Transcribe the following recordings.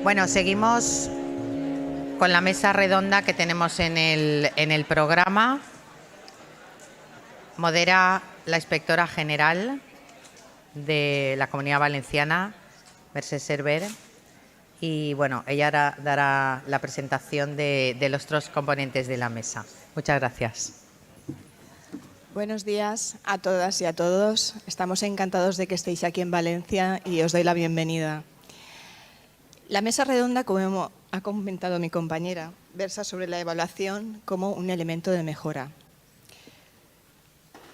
Bueno, seguimos con la mesa redonda que tenemos en el programa. Modera la inspectora general de la Comunidad Valenciana, Mercè Cerver, y bueno, ella dará la presentación de los otros componentes de la mesa. Muchas gracias. Buenos días a todas y a todos. Estamos encantados de que estéis aquí en Valencia y os doy la bienvenida. La mesa redonda, como ha comentado mi compañera, versa sobre la evaluación como un elemento de mejora.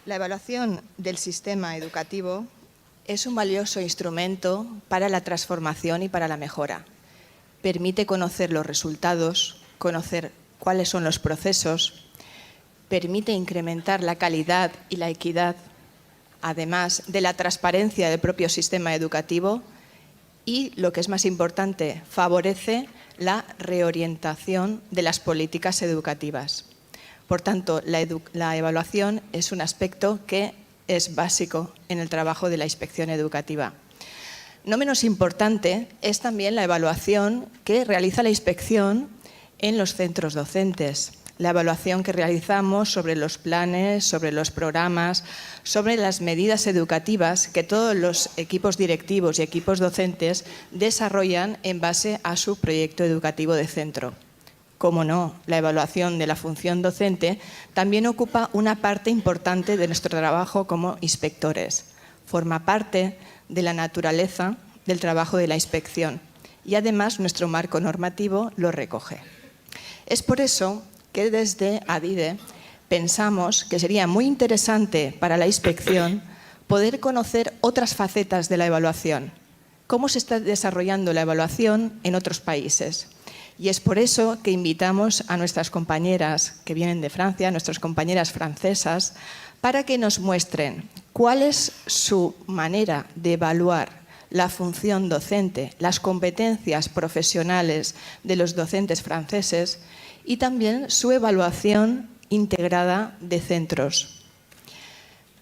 La evaluación del sistema educativo es un valioso instrumento para la transformación y para la mejora. Permite conocer los resultados, conocer cuáles son los procesos, permite incrementar la calidad y la equidad, además de la transparencia del propio sistema educativo y, lo que es más importante, favorece la reorientación de las políticas educativas. Por tanto, la evaluación es un aspecto que es básico en el trabajo de la inspección educativa. No menos importante es también la evaluación que realiza la inspección en los centros docentes. La evaluación que realizamos sobre los planes, sobre los programas, sobre las medidas educativas que todos los equipos directivos y equipos docentes desarrollan en base a su proyecto educativo de centro. Como no, la evaluación de la función docente también ocupa una parte importante de nuestro trabajo como inspectores. Forma parte de la naturaleza del trabajo de la inspección y además nuestro marco normativo lo recoge. Es por eso que desde ADIDE pensamos que sería muy interesante para la inspección poder conocer otras facetas de la evaluación, cómo se está desarrollando la evaluación en otros países. Y es por eso que invitamos a nuestras compañeras que vienen de Francia, nuestras compañeras francesas, para que nos muestren cuál es su manera de evaluar la función docente, las competencias profesionales de los docentes franceses y también su evaluación integrada de centros.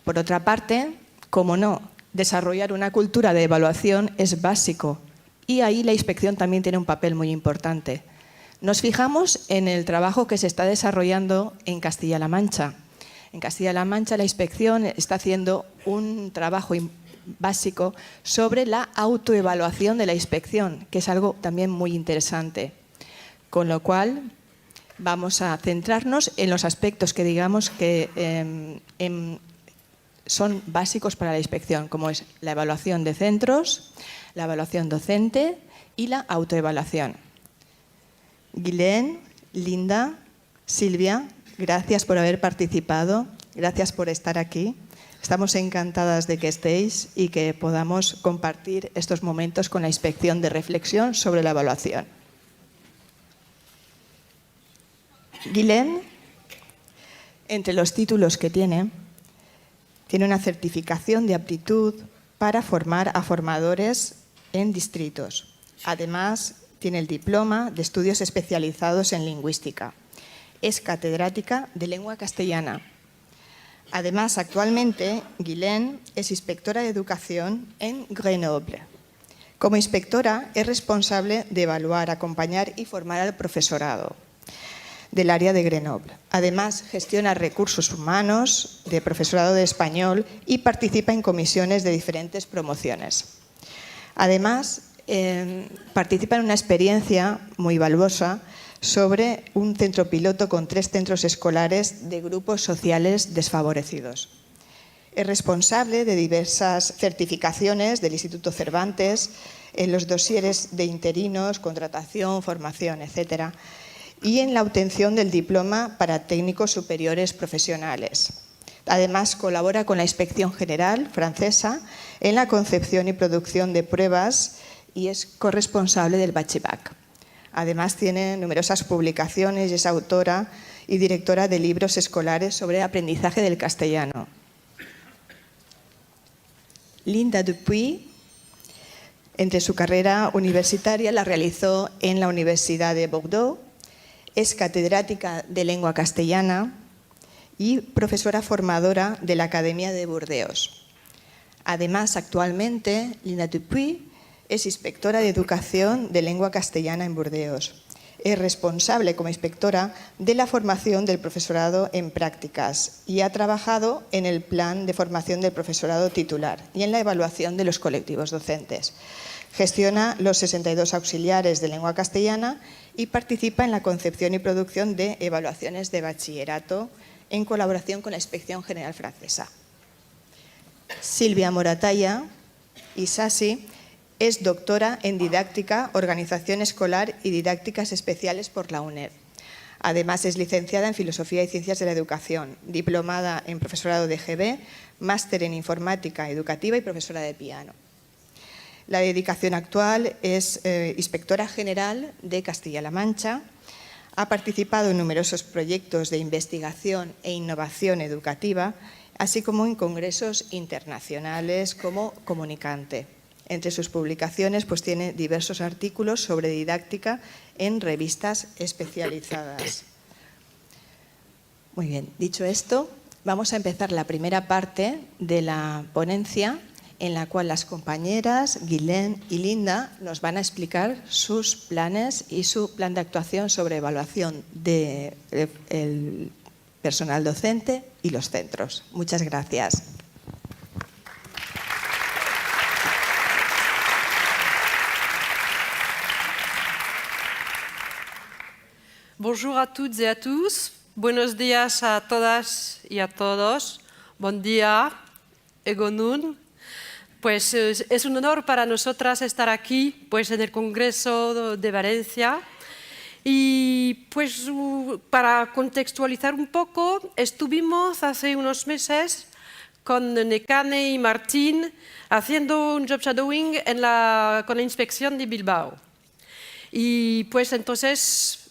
Por otra parte, como no, desarrollar una cultura de evaluación es básico y ahí la inspección también tiene un papel muy importante. Nos fijamos en el trabajo que se está desarrollando en Castilla-La Mancha. En Castilla-La Mancha la inspección está haciendo un trabajo básico sobre la autoevaluación de la inspección, que es algo también muy interesante. Con lo cual, vamos a centrarnos en los aspectos que digamos que son básicos para la inspección, como es la evaluación de centros, la evaluación docente y la autoevaluación. Ghislaine, Linda, Silvia, gracias por haber participado, gracias por estar aquí. Estamos encantadas de que estéis y que podamos compartir estos momentos con la inspección de reflexión sobre la evaluación. Ghislaine, entre los títulos que tiene una certificación de aptitud para formar a formadores en distritos. Además, tiene el diploma de estudios especializados en lingüística. Es catedrática de lengua castellana. Además, actualmente, Ghislaine es inspectora de educación en Grenoble. Como inspectora, es responsable de evaluar, acompañar y formar al profesorado del área de Grenoble. Además, gestiona recursos humanos de profesorado de español y participa en comisiones de diferentes promociones. Además, participa en una experiencia muy valiosa sobre un centro piloto con 3 centros escolares de grupos sociales desfavorecidos. Es responsable de diversas certificaciones del Instituto Cervantes en los dosieres de interinos, contratación, formación, etc., y en la obtención del diploma para técnicos superiores profesionales. Además, colabora con la Inspección General francesa en la concepción y producción de pruebas y es corresponsable del Bachebac. Además, tiene numerosas publicaciones y es autora y directora de libros escolares sobre aprendizaje del castellano. Linda Dupuy, entre su carrera universitaria, la realizó en la Universidad de Bordeaux. Es catedrática de lengua castellana y profesora formadora de la Academia de Burdeos. Además, actualmente, Linda Dupuy Es inspectora de Educación de Lengua Castellana en Burdeos. Es responsable como inspectora de la formación del profesorado en prácticas y ha trabajado en el plan de formación del profesorado titular y en la evaluación de los colectivos docentes. Gestiona los 62 auxiliares de lengua castellana y participa en la concepción y producción de evaluaciones de bachillerato en colaboración con la Inspección General Francesa. Silvia Moratalla Isasi es doctora en Didáctica, Organización Escolar y Didácticas Especiales por la UNED. Además, es licenciada en Filosofía y Ciencias de la Educación, diplomada en Profesorado de GB, máster en Informática Educativa y profesora de piano. La dedicación actual es inspectora general de Castilla-La Mancha. Ha participado en numerosos proyectos de investigación e innovación educativa, así como en congresos internacionales como comunicante. Entre sus publicaciones pues, tiene diversos artículos sobre didáctica en revistas especializadas. Muy bien, dicho esto, vamos a empezar la primera parte de la ponencia, en la cual las compañeras Guilén y Linda nos van a explicar sus planes y su plan de actuación sobre evaluación del personal docente y los centros. Muchas gracias. Bonjour à toutes et à tous. Buenos días a todas y a todos. Bon día, egonun. Pues es un honor para nosotras estar aquí pues, en el Congreso de Valencia. Y pues para contextualizar un poco, estuvimos hace unos meses con Nekane y Martín haciendo un job shadowing con la inspección de Bilbao. Y pues entonces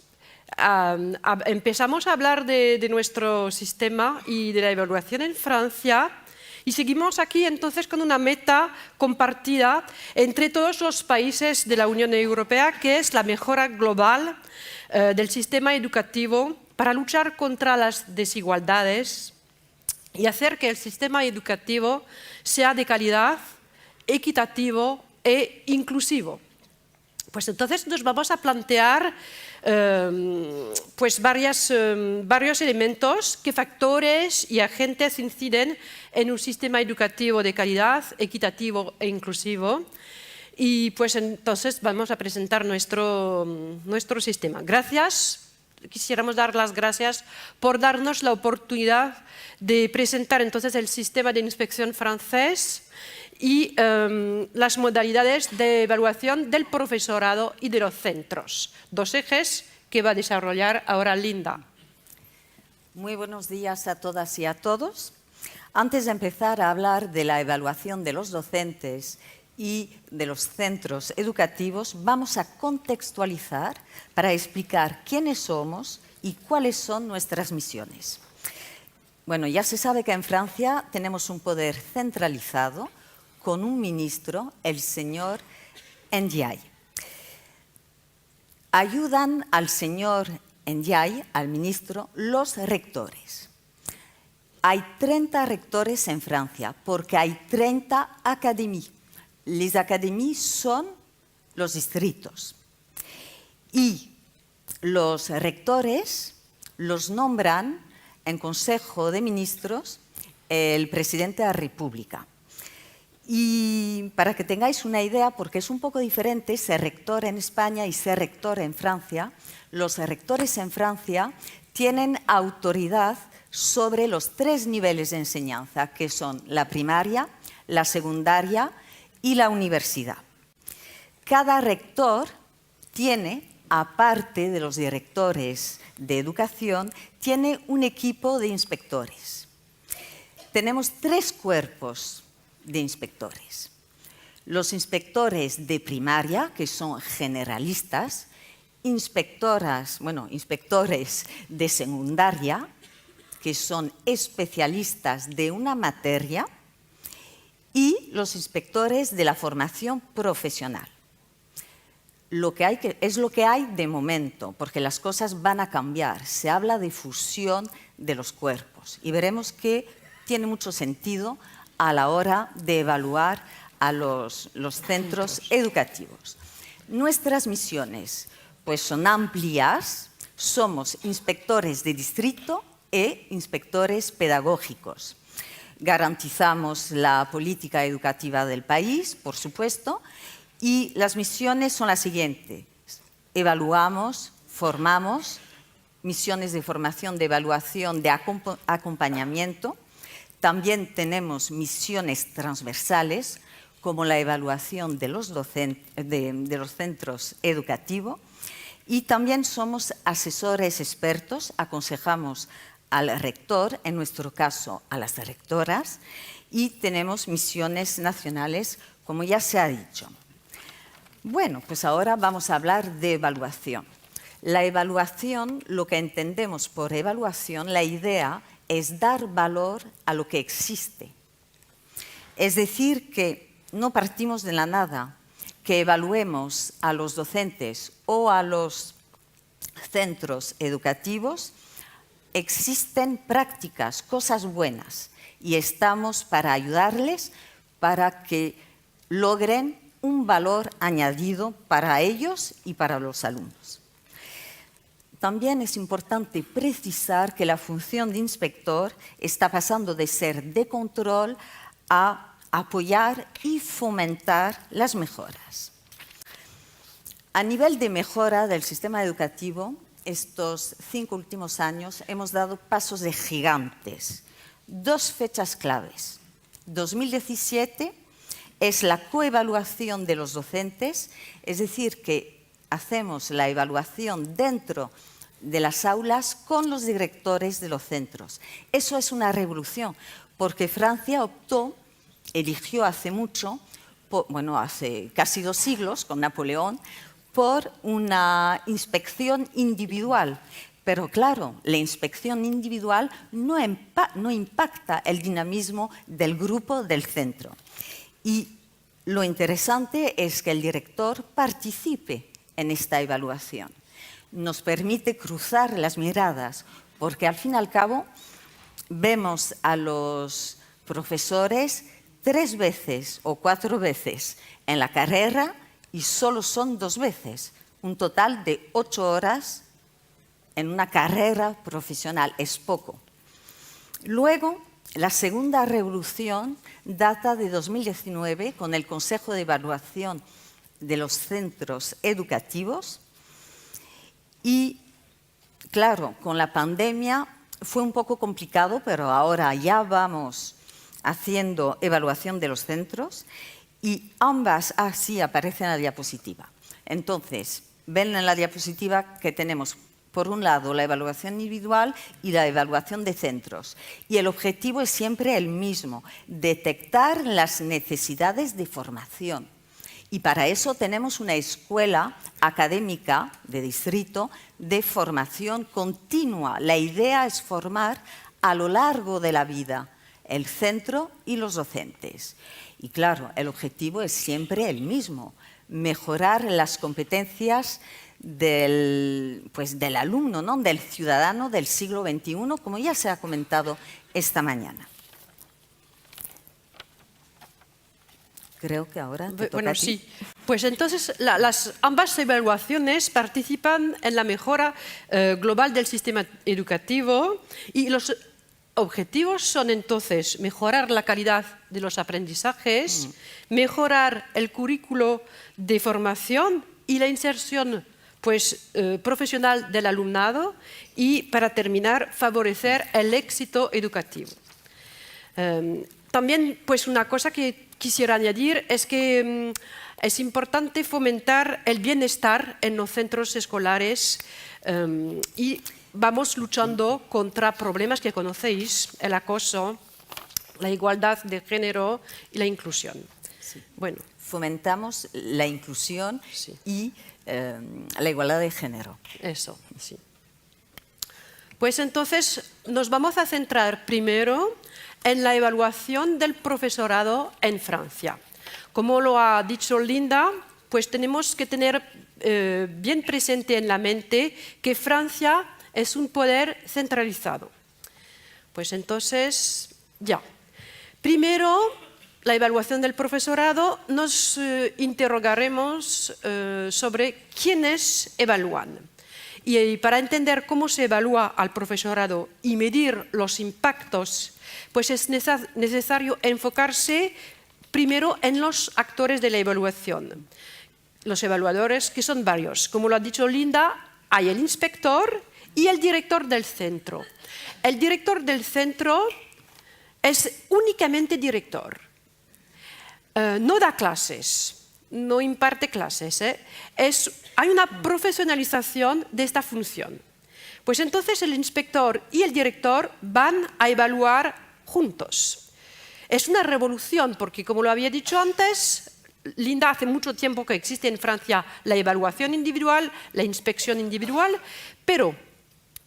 empezamos a hablar de nuestro sistema y de la evaluación en Francia. Y seguimos aquí entonces con una meta compartida entre todos los países de la Unión Europea, que es la mejora global del sistema educativo para luchar contra las desigualdades y hacer que el sistema educativo sea de calidad, equitativo e inclusivo. Pues entonces nos vamos a plantear pues varios elementos, qué factores y agentes inciden en un sistema educativo de calidad, equitativo e inclusivo. Y pues entonces vamos a presentar nuestro sistema. Quisiéramos dar las gracias por darnos la oportunidad de presentar entonces el sistema de inspección francés y las modalidades de evaluación del profesorado y de los centros. Dos ejes que va a desarrollar ahora Linda. Muy buenos días a todas y a todos. Antes de empezar a hablar de la evaluación de los docentes y de los centros educativos, vamos a contextualizar para explicar quiénes somos y cuáles son nuestras misiones. Bueno, ya se sabe que en Francia tenemos un poder centralizado con un ministro, el señor Ndiaye. Ayudan al señor Ndiaye, al ministro, los rectores. Hay 30 rectores en Francia porque hay 30 académies. Les académies son los distritos. Y los rectores los nombran en Consejo de Ministros el presidente de la República. Y para que tengáis una idea, porque es un poco diferente ser rector en España y ser rector en Francia, los rectores en Francia tienen autoridad sobre los 3 niveles de enseñanza, que son la primaria, la secundaria y la universidad. Cada rector tiene, aparte de los directores de educación, tiene un equipo de inspectores. Tenemos 3 cuerpos de inspectores. Los inspectores de primaria, que son generalistas, inspectores de secundaria, que son especialistas de una materia, y los inspectores de la formación profesional. Es lo que hay de momento, porque las cosas van a cambiar. Se habla de fusión de los cuerpos y veremos que tiene mucho sentido a la hora de evaluar a los centros educativos. Nuestras misiones pues, son amplias, somos inspectores de distrito e inspectores pedagógicos. Garantizamos la política educativa del país, por supuesto, y las misiones son las siguientes. Evaluamos, formamos, misiones de formación, de evaluación, de acompañamiento. También tenemos misiones transversales, como la evaluación de los centros educativos. Y también somos asesores expertos, aconsejamos al rector, en nuestro caso a las rectoras, y tenemos misiones nacionales, como ya se ha dicho. Bueno, pues ahora vamos a hablar de evaluación. La evaluación, lo que entendemos por evaluación, la idea es dar valor a lo que existe. Es decir, que no partimos de la nada, que evaluemos a los docentes o a los centros educativos. Existen prácticas, cosas buenas, y estamos para ayudarles para que logren un valor añadido para ellos y para los alumnos. También es importante precisar que la función de inspector está pasando de ser de control a apoyar y fomentar las mejoras. A nivel de mejora del sistema educativo, estos 5 últimos años hemos dado pasos de gigantes. 2 fechas claves. 2017 es la coevaluación de los docentes, es decir, que hacemos la evaluación dentro de las aulas con los directores de los centros. Eso es una revolución, porque Francia eligió hace mucho, hace casi 2 siglos, con Napoleón, por una inspección individual. Pero claro, la inspección individual no impacta el dinamismo del grupo del centro. Y lo interesante es que el director participe en esta evaluación. Nos permite cruzar las miradas, porque al fin y al cabo vemos a los profesores 3 veces o 4 veces en la carrera y solo son 2 veces, un total de 8 horas en una carrera profesional, es poco. Luego, la segunda revolución data de 2019 con el Consejo de Evaluación de los Centros Educativos y, claro, con la pandemia fue un poco complicado, pero ahora ya vamos haciendo evaluación de los centros y ambas así aparecen en la diapositiva. Entonces, ven en la diapositiva que tenemos por un lado la evaluación individual y la evaluación de centros. Y el objetivo es siempre el mismo, detectar las necesidades de formación. Y para eso tenemos una escuela académica de distrito de formación continua. La idea es formar a lo largo de la vida el centro y los docentes. Y claro, el objetivo es siempre el mismo, mejorar las competencias del alumno, ¿no? Del ciudadano del siglo XXI, como ya se ha comentado esta mañana. Creo que ahora te toca a ti. Sí. Pues entonces ambas evaluaciones participan en la mejora global del sistema educativo y los objetivos son entonces mejorar la calidad de los aprendizajes, mejorar el currículo de formación y la inserción profesional del alumnado y, para terminar, favorecer el éxito educativo. También una cosa que quisiera añadir es que es importante fomentar el bienestar en los centros escolares y vamos luchando contra problemas que conocéis, el acoso, la igualdad de género y la inclusión. Sí. Bueno. Fomentamos la inclusión y la igualdad de género. Eso, sí. Pues entonces nos vamos a centrar primero en la evaluación del profesorado en Francia. Como lo ha dicho Linda, pues tenemos que tener bien presente en la mente que Francia es un poder centralizado. Pues entonces, ya. Primero, la evaluación del profesorado, nos interrogaremos sobre quiénes evalúan. Y para entender cómo se evalúa al profesorado y medir los impactos, pues es necesario enfocarse primero en los actores de la evaluación. Los evaluadores, que son varios. Como lo ha dicho Linda, hay el inspector y el director del centro. El director del centro es únicamente director. No da clases, no imparte clases. Hay una profesionalización de esta función. Pues entonces el inspector y el director van a evaluar juntos. Es una revolución porque, como lo había dicho antes, Linda, hace mucho tiempo que existe en Francia la evaluación individual, la inspección individual, pero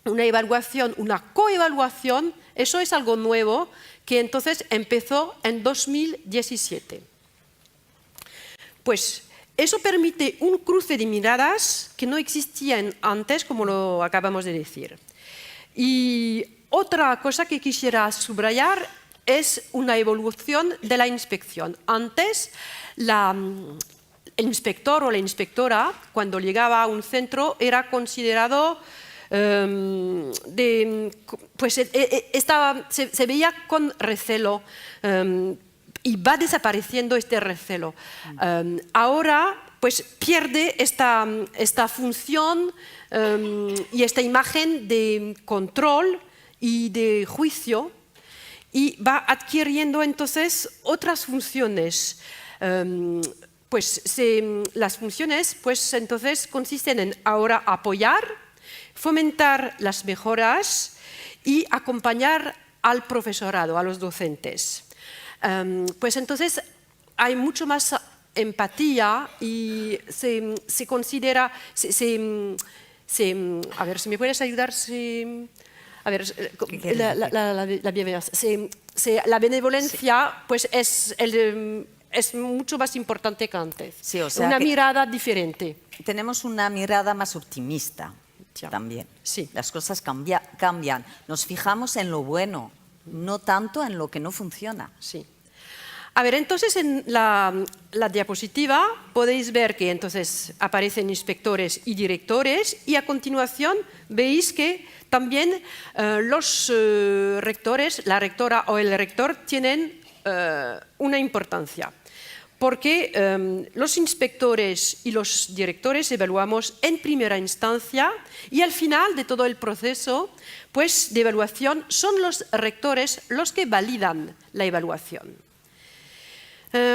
una evaluación, una coevaluación, eso es algo nuevo que entonces empezó en 2017. Pues eso permite un cruce de miradas que no existía antes, como lo acabamos de decir. Y otra cosa que quisiera subrayar es una evolución de la inspección. Antes, el inspector o la inspectora, cuando llegaba a un centro, era considerado, se veía con recelo, y va desapareciendo este recelo. Ahora, pues pierde esta función y esta imagen de control y de juicio, y va adquiriendo entonces otras funciones. Las funciones pues entonces consisten en ahora apoyar, fomentar las mejoras y acompañar al profesorado, a los docentes. Pues entonces hay mucho más empatía y se considera, a ver, si me puedes ayudar, a ver, la benevolencia pues es mucho más importante que antes. Sí, o sea una que mirada diferente. Tenemos una mirada más optimista también. Sí. Las cosas cambian. Nos fijamos en lo bueno, no tanto en lo que no funciona. Sí. A ver, entonces en la diapositiva podéis ver que entonces aparecen inspectores y directores, y a continuación veis que también los rectores, la rectora o el rector tienen una importancia. Porque los inspectores y los directores evaluamos en primera instancia, y al final de todo el proceso pues, de evaluación son los rectores los que validan la evaluación.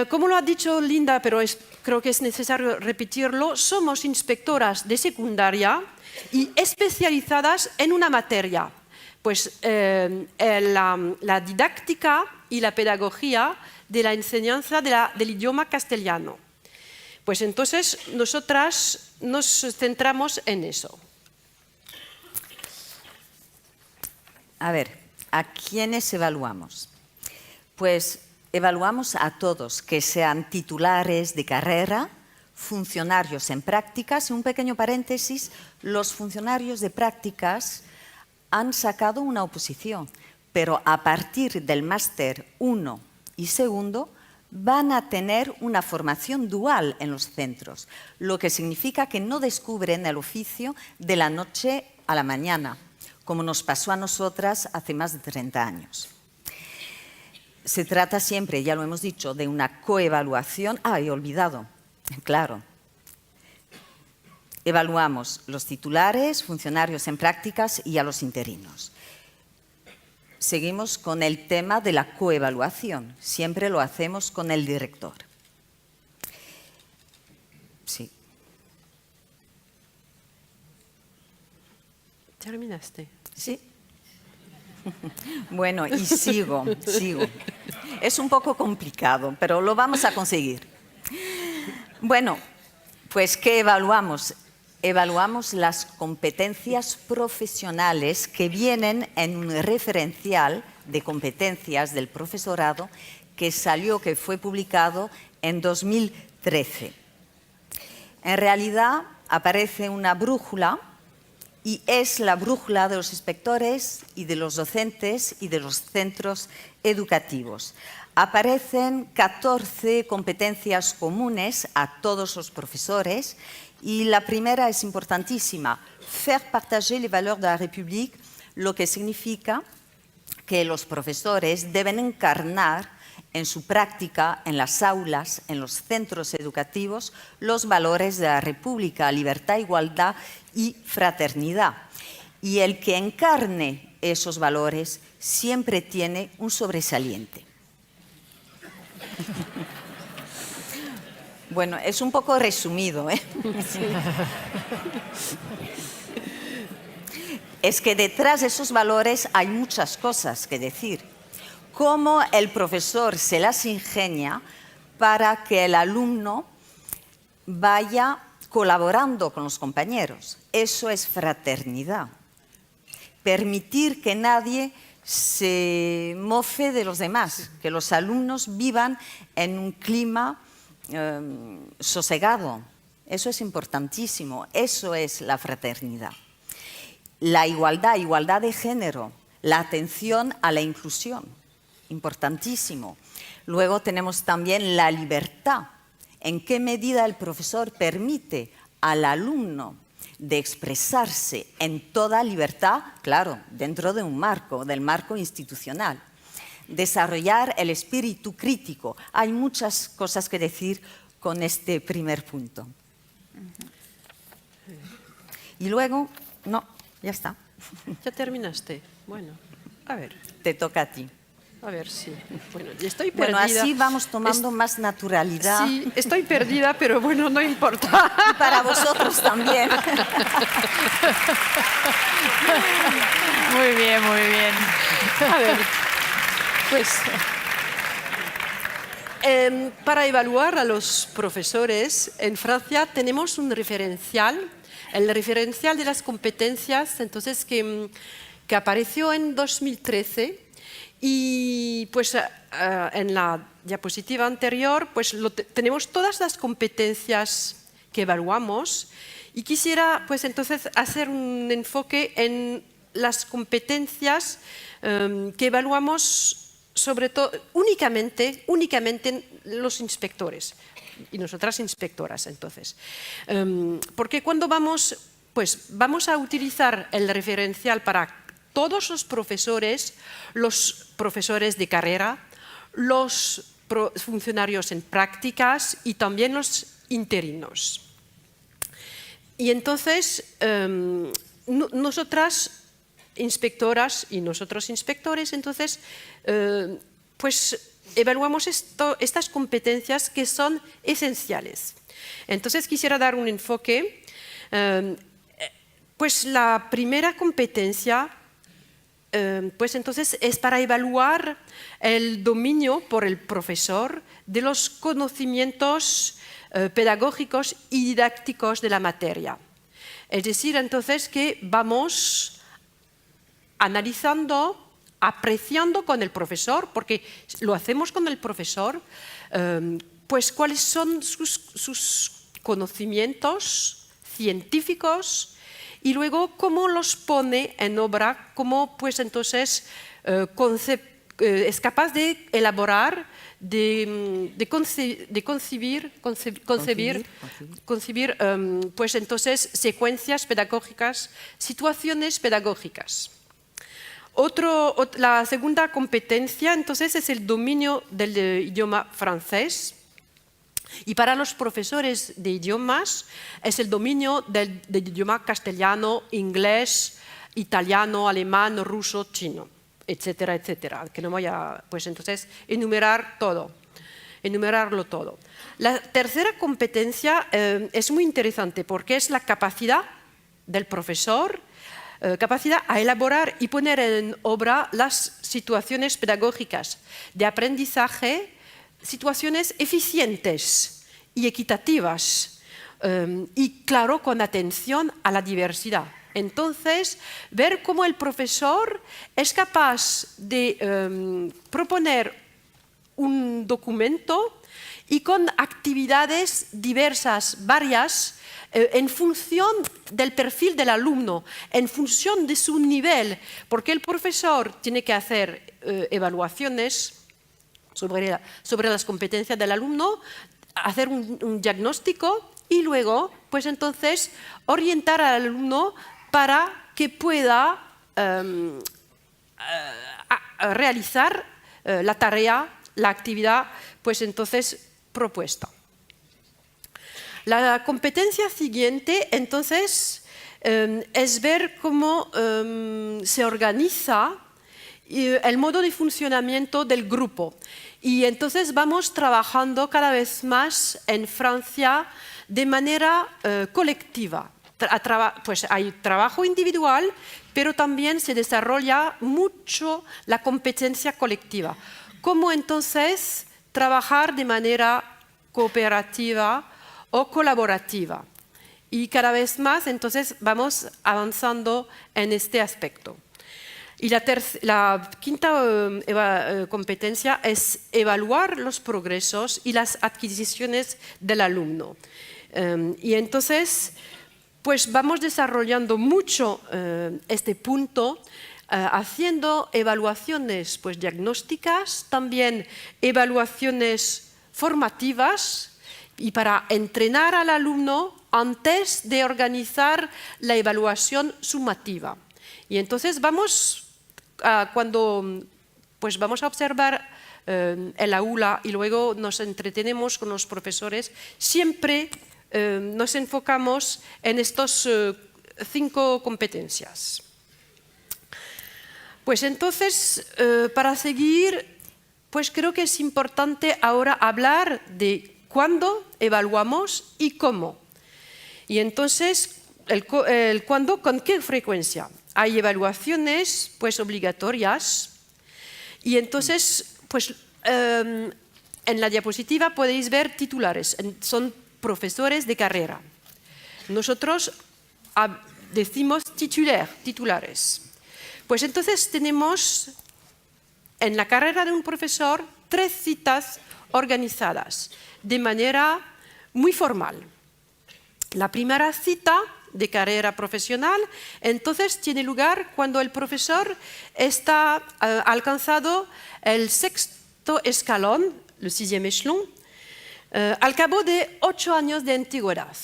Como lo ha dicho Linda, pero creo que es necesario repetirlo, somos inspectoras de secundaria y especializadas en una materia, pues la didáctica y la pedagogía de la enseñanza del idioma castellano. Pues entonces nosotras nos centramos en eso. A ver, ¿a quiénes evaluamos? Pues evaluamos a todos, que sean titulares de carrera, funcionarios en prácticas. Y un pequeño paréntesis, los funcionarios de prácticas han sacado una oposición, pero a partir del máster 1 y segundo van a tener una formación dual en los centros, lo que significa que no descubren el oficio de la noche a la mañana, como nos pasó a nosotras hace más de 30 años. Se trata siempre, ya lo hemos dicho, de una coevaluación. He olvidado, claro. Evaluamos los titulares, funcionarios en prácticas y a los interinos. Seguimos con el tema de la coevaluación. Siempre lo hacemos con el director. Sí. ¿Terminaste? Sí. Bueno, y sigo. Es un poco complicado, pero lo vamos a conseguir. Bueno, pues ¿qué evaluamos? Evaluamos las competencias profesionales que vienen en un referencial de competencias del profesorado que fue publicado en 2013. En realidad aparece una brújula, y es la brújula de los inspectores y de los docentes y de los centros educativos. aparecen 14 competencias comunes a todos los profesores y la primera es importantísima, faire partager les valeurs de la République, lo que significa que los profesores deben encarnar en su práctica, en las aulas, en los centros educativos, los valores de la República, libertad, igualdad y fraternidad. Y el que encarne esos valores siempre tiene un sobresaliente. Bueno, es un poco resumido, ¿eh? Sí. Es que detrás de esos valores hay muchas cosas que decir. Cómo el profesor se las ingenia para que el alumno vaya colaborando con los compañeros. Eso es fraternidad. Permitir que nadie se mofe de los demás, que los alumnos vivan en un clima sosegado. Eso es importantísimo, eso es la fraternidad. La igualdad, igualdad de género, la atención a la inclusión, importantísimo. Luego tenemos también la libertad. ¿En qué medida el profesor permite al alumno de expresarse en toda libertad? Claro, dentro de un marco, del marco institucional. Desarrollar el espíritu crítico. Hay muchas cosas que decir con este primer punto. Y luego, no, ya está. ¿Ya terminaste? Bueno, a ver. Te toca a ti. A ver, sí. Bueno, estoy perdida. Bueno, así vamos tomando más naturalidad. Sí, estoy perdida, pero bueno, no importa. Y para vosotros también. Muy bien, muy bien. A ver, pues para evaluar a los profesores, en Francia tenemos un referencial, el referencial de las competencias, entonces que apareció en 2013. Y pues en la diapositiva anterior pues tenemos todas las competencias que evaluamos y quisiera pues entonces hacer un enfoque en las competencias que evaluamos sobre todo únicamente los inspectores y nosotras inspectoras entonces. Porque cuando vamos a utilizar el referencial para todos los profesores de carrera, los funcionarios en prácticas y también los interinos. Y entonces, nosotras inspectoras y nosotros inspectores, entonces, pues evaluamos estas competencias que son esenciales. Entonces, quisiera dar un enfoque. Pues la primera competencia pues entonces es para evaluar el dominio por el profesor de los conocimientos pedagógicos y didácticos de la materia. Es decir, entonces que vamos analizando, apreciando con el profesor, porque lo hacemos con el profesor, pues cuáles son sus conocimientos científicos, y luego cómo los pone en obra, cómo pues entonces es capaz de elaborar, de concebir pues entonces secuencias pedagógicas, situaciones pedagógicas. La segunda competencia entonces es el dominio del idioma francés. Y para los profesores de idiomas es el dominio del idioma castellano, inglés, italiano, alemán, ruso, chino, etcétera, etcétera. Que no voy a, pues entonces, enumerarlo todo. La tercera competencia es muy interesante porque es la capacidad del profesor, capacidad a elaborar y poner en obra las situaciones pedagógicas de aprendizaje, situaciones eficientes y equitativas y, claro, con atención a la diversidad. Entonces, ver cómo el profesor es capaz de proponer un documento y con actividades diversas, varias, en función del perfil del alumno, en función de su nivel, porque el profesor tiene que hacer evaluaciones sobre las competencias del alumno, hacer un diagnóstico y luego, pues entonces, orientar al alumno para que pueda realizar la tarea, la actividad, pues entonces propuesta. La competencia siguiente, entonces, es ver cómo se organiza el modo de funcionamiento del grupo. Y entonces vamos trabajando cada vez más en Francia de manera colectiva. Pues hay trabajo individual, pero también se desarrolla mucho la competencia colectiva. Cómo entonces trabajar de manera cooperativa o colaborativa. Y cada vez más entonces vamos avanzando en este aspecto. Y la quinta competencia es evaluar los progresos y las adquisiciones del alumno. Y entonces, pues vamos desarrollando mucho este punto, haciendo evaluaciones pues, diagnósticas, también evaluaciones formativas, y para entrenar al alumno antes de organizar la evaluación sumativa. Y entonces cuando pues vamos a observar el aula y luego nos entretenemos con los profesores, siempre nos enfocamos en estas 5 competencias. Pues entonces, para seguir, pues creo que es importante ahora hablar de cuándo evaluamos y cómo. Y entonces, el cuándo, ¿con qué frecuencia? Hay evaluaciones pues, obligatorias y entonces, pues, en la diapositiva podéis ver titulares, son profesores de carrera. Nosotros decimos titulares. Pues entonces tenemos en la carrera de un profesor 3 citas organizadas de manera muy formal. La primera cita de carrera profesional, entonces tiene lugar cuando el profesor está alcanzado el 6º escalón, el 6e échelon, al cabo de 8 años de antigüedad.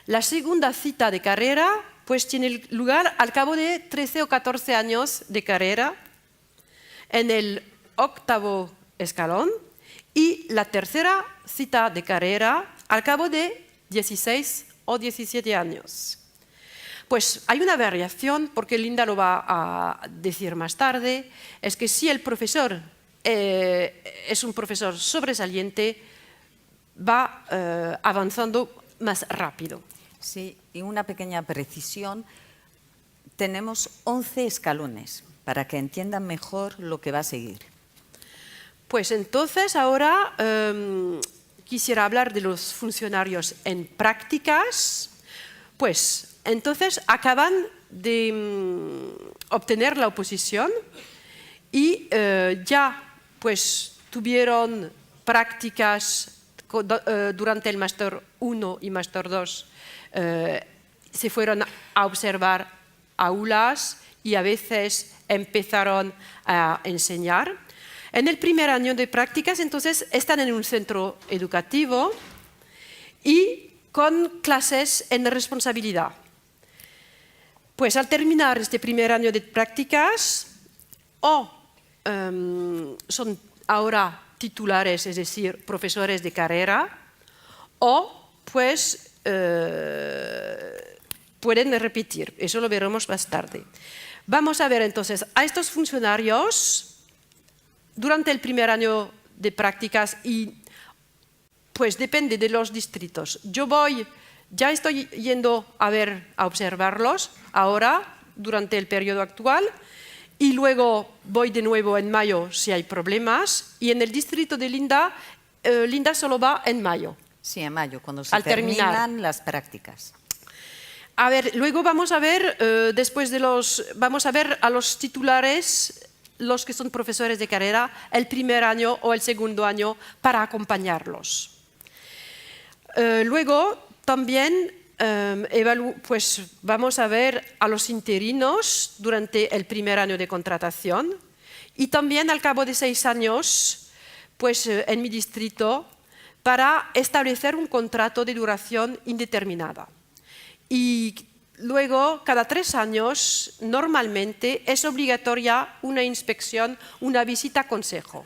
La segunda cita de carrera pues tiene lugar al cabo de 13 o 14 años de carrera en el 8º escalón y la tercera cita de carrera al cabo de 16 o 17 años. Pues hay una variación, porque Linda lo va a decir más tarde, es que si el profesor es un profesor sobresaliente, va avanzando más rápido. Sí, y una pequeña precisión, tenemos 11 escalones para que entiendan mejor lo que va a seguir. Pues entonces ahora quisiera hablar de los funcionarios en prácticas. Pues entonces acaban de obtener la oposición y ya pues tuvieron prácticas durante el Máster 1 y Máster 2. Se fueron a observar aulas y a veces empezaron a enseñar. En el primer año de prácticas, entonces, están en un centro educativo y con clases en responsabilidad. Pues al terminar este primer año de prácticas, son ahora titulares, es decir, profesores de carrera, o pues pueden repetir. Eso lo veremos más tarde. Vamos a ver entonces a estos funcionarios durante el primer año de prácticas y pues depende de los distritos. Ya estoy yendo a observarlos ahora durante el periodo actual y luego voy de nuevo en mayo si hay problemas y en el distrito de Linda, Linda solo va en mayo. Sí, en mayo, cuando se terminan las prácticas. A ver, luego vamos a ver, vamos a ver a los titulares, los que son profesores de carrera, el primer año o el segundo año para acompañarlos. Luego también pues vamos a ver a los interinos durante el primer año de contratación y también al cabo de 6 años pues, en mi distrito para establecer un contrato de duración indeterminada. Y luego, cada 3 años, normalmente es obligatoria una inspección, una visita a consejo.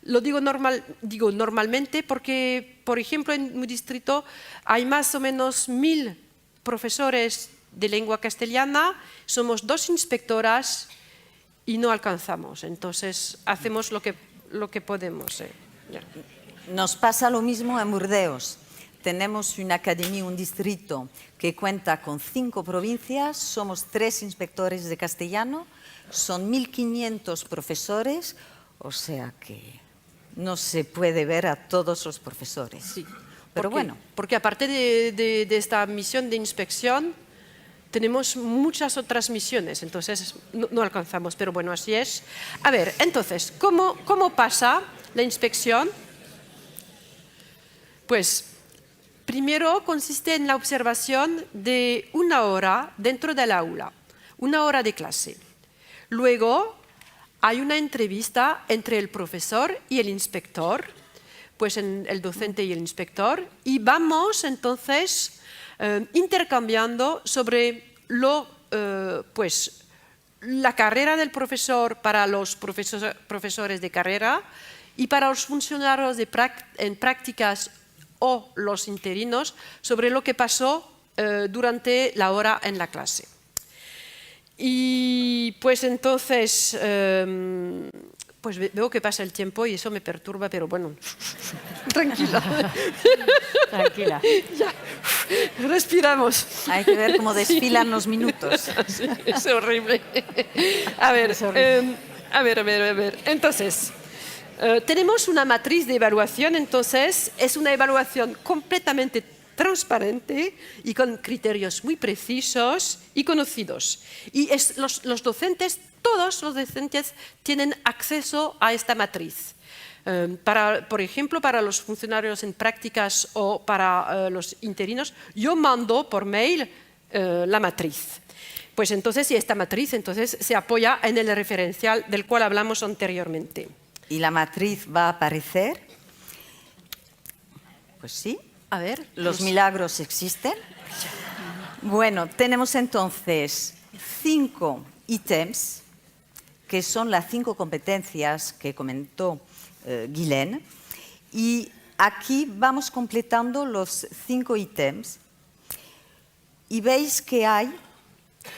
Lo digo normalmente porque, por ejemplo, en mi distrito hay más o menos 1000 profesores de lengua castellana, somos 2 inspectoras y no alcanzamos. Entonces, hacemos lo que podemos. Nos pasa lo mismo en Burdeos. Tenemos una academia, un distrito que cuenta con 5 provincias, somos 3 inspectores de castellano, son 1500 profesores, o sea que no se puede ver a todos los profesores. Sí, pero bueno. Porque aparte de esta misión de inspección, tenemos muchas otras misiones, entonces no alcanzamos, pero bueno, así es. A ver, entonces, ¿cómo pasa la inspección? Pues primero consiste en la observación de 1 hora dentro del aula, 1 hora de clase. Luego hay una entrevista entre el profesor y el inspector, pues el docente y el inspector, y vamos entonces intercambiando sobre pues, la carrera del profesor para los profesores de carrera y para los funcionarios en prácticas o los interinos sobre lo que pasó durante la hora en la clase. Y pues entonces, pues veo que pasa el tiempo y eso me perturba, pero bueno, tranquila. Tranquila. Ya, respiramos. Hay que ver cómo desfilan los minutos. Sí, es horrible. A ver, a ver. Entonces, tenemos una matriz de evaluación, entonces es una evaluación completamente transparente y con criterios muy precisos y conocidos. Y los docentes, todos los docentes tienen acceso a esta matriz. Por ejemplo, para los funcionarios en prácticas o para los interinos, yo mando por mail la matriz. Pues entonces, y esta matriz entonces, se apoya en el referencial del cual hablamos anteriormente. ¿Y la matriz va a aparecer? Pues sí. A ver, ¿Los milagros existen? Bueno, tenemos entonces 5 ítems, que son las 5 competencias que comentó Guylaine, y aquí vamos completando los 5 ítems y veis que hay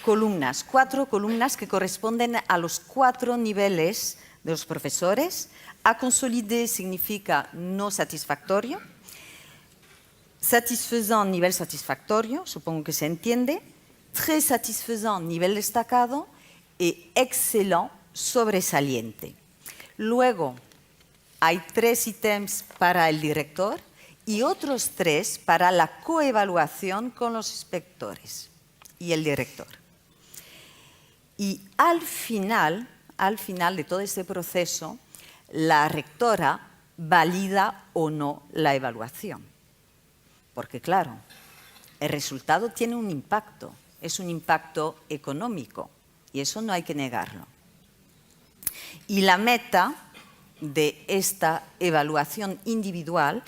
columnas, 4 columnas que corresponden a los 4 niveles de los profesores. A consolidé significa no satisfactorio, satisfaisant, nivel satisfactorio, supongo que se entiende, très satisfaisant, nivel destacado, y excellent, sobresaliente. Luego, hay 3 ítems para el director y otros 3 para la coevaluación con los inspectores y el director. Y al final de todo este proceso, la rectora valida o no la evaluación. Porque claro, el resultado tiene un impacto, es un impacto económico y eso no hay que negarlo. Y la meta de esta evaluación individual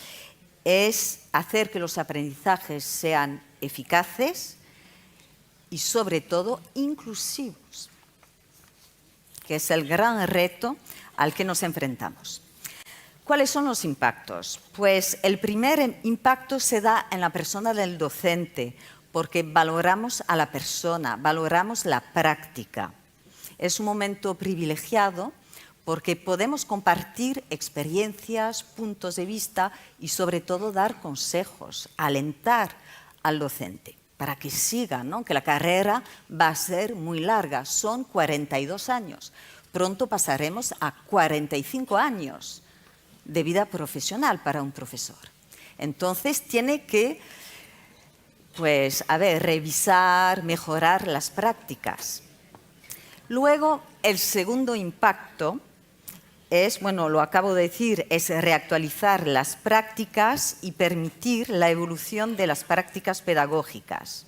es hacer que los aprendizajes sean eficaces y sobre todo inclusivos, que es el gran reto al que nos enfrentamos. ¿Cuáles son los impactos? Pues el primer impacto se da en la persona del docente, porque valoramos a la persona, valoramos la práctica. Es un momento privilegiado porque podemos compartir experiencias, puntos de vista y sobre todo dar consejos, alentar al docente para que siga, ¿no? Que la carrera va a ser muy larga, son 42 años. Pronto pasaremos a 45 años de vida profesional para un profesor. Entonces tiene que, pues, revisar, mejorar las prácticas. Luego, el segundo impacto es, bueno, lo acabo de decir, es reactualizar las prácticas y permitir la evolución de las prácticas pedagógicas.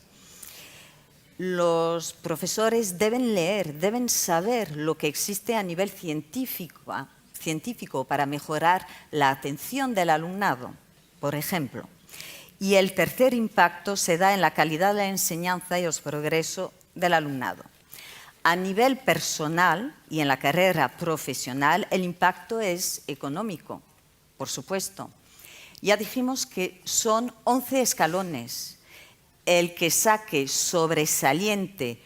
Los profesores deben leer, deben saber lo que existe a nivel científico científico para mejorar la atención del alumnado, por ejemplo. Y el tercer impacto se da en la calidad de la enseñanza y los progresos del alumnado. A nivel personal y en la carrera profesional, el impacto es económico, por supuesto. Ya dijimos que son 11 escalones. El que saque sobresaliente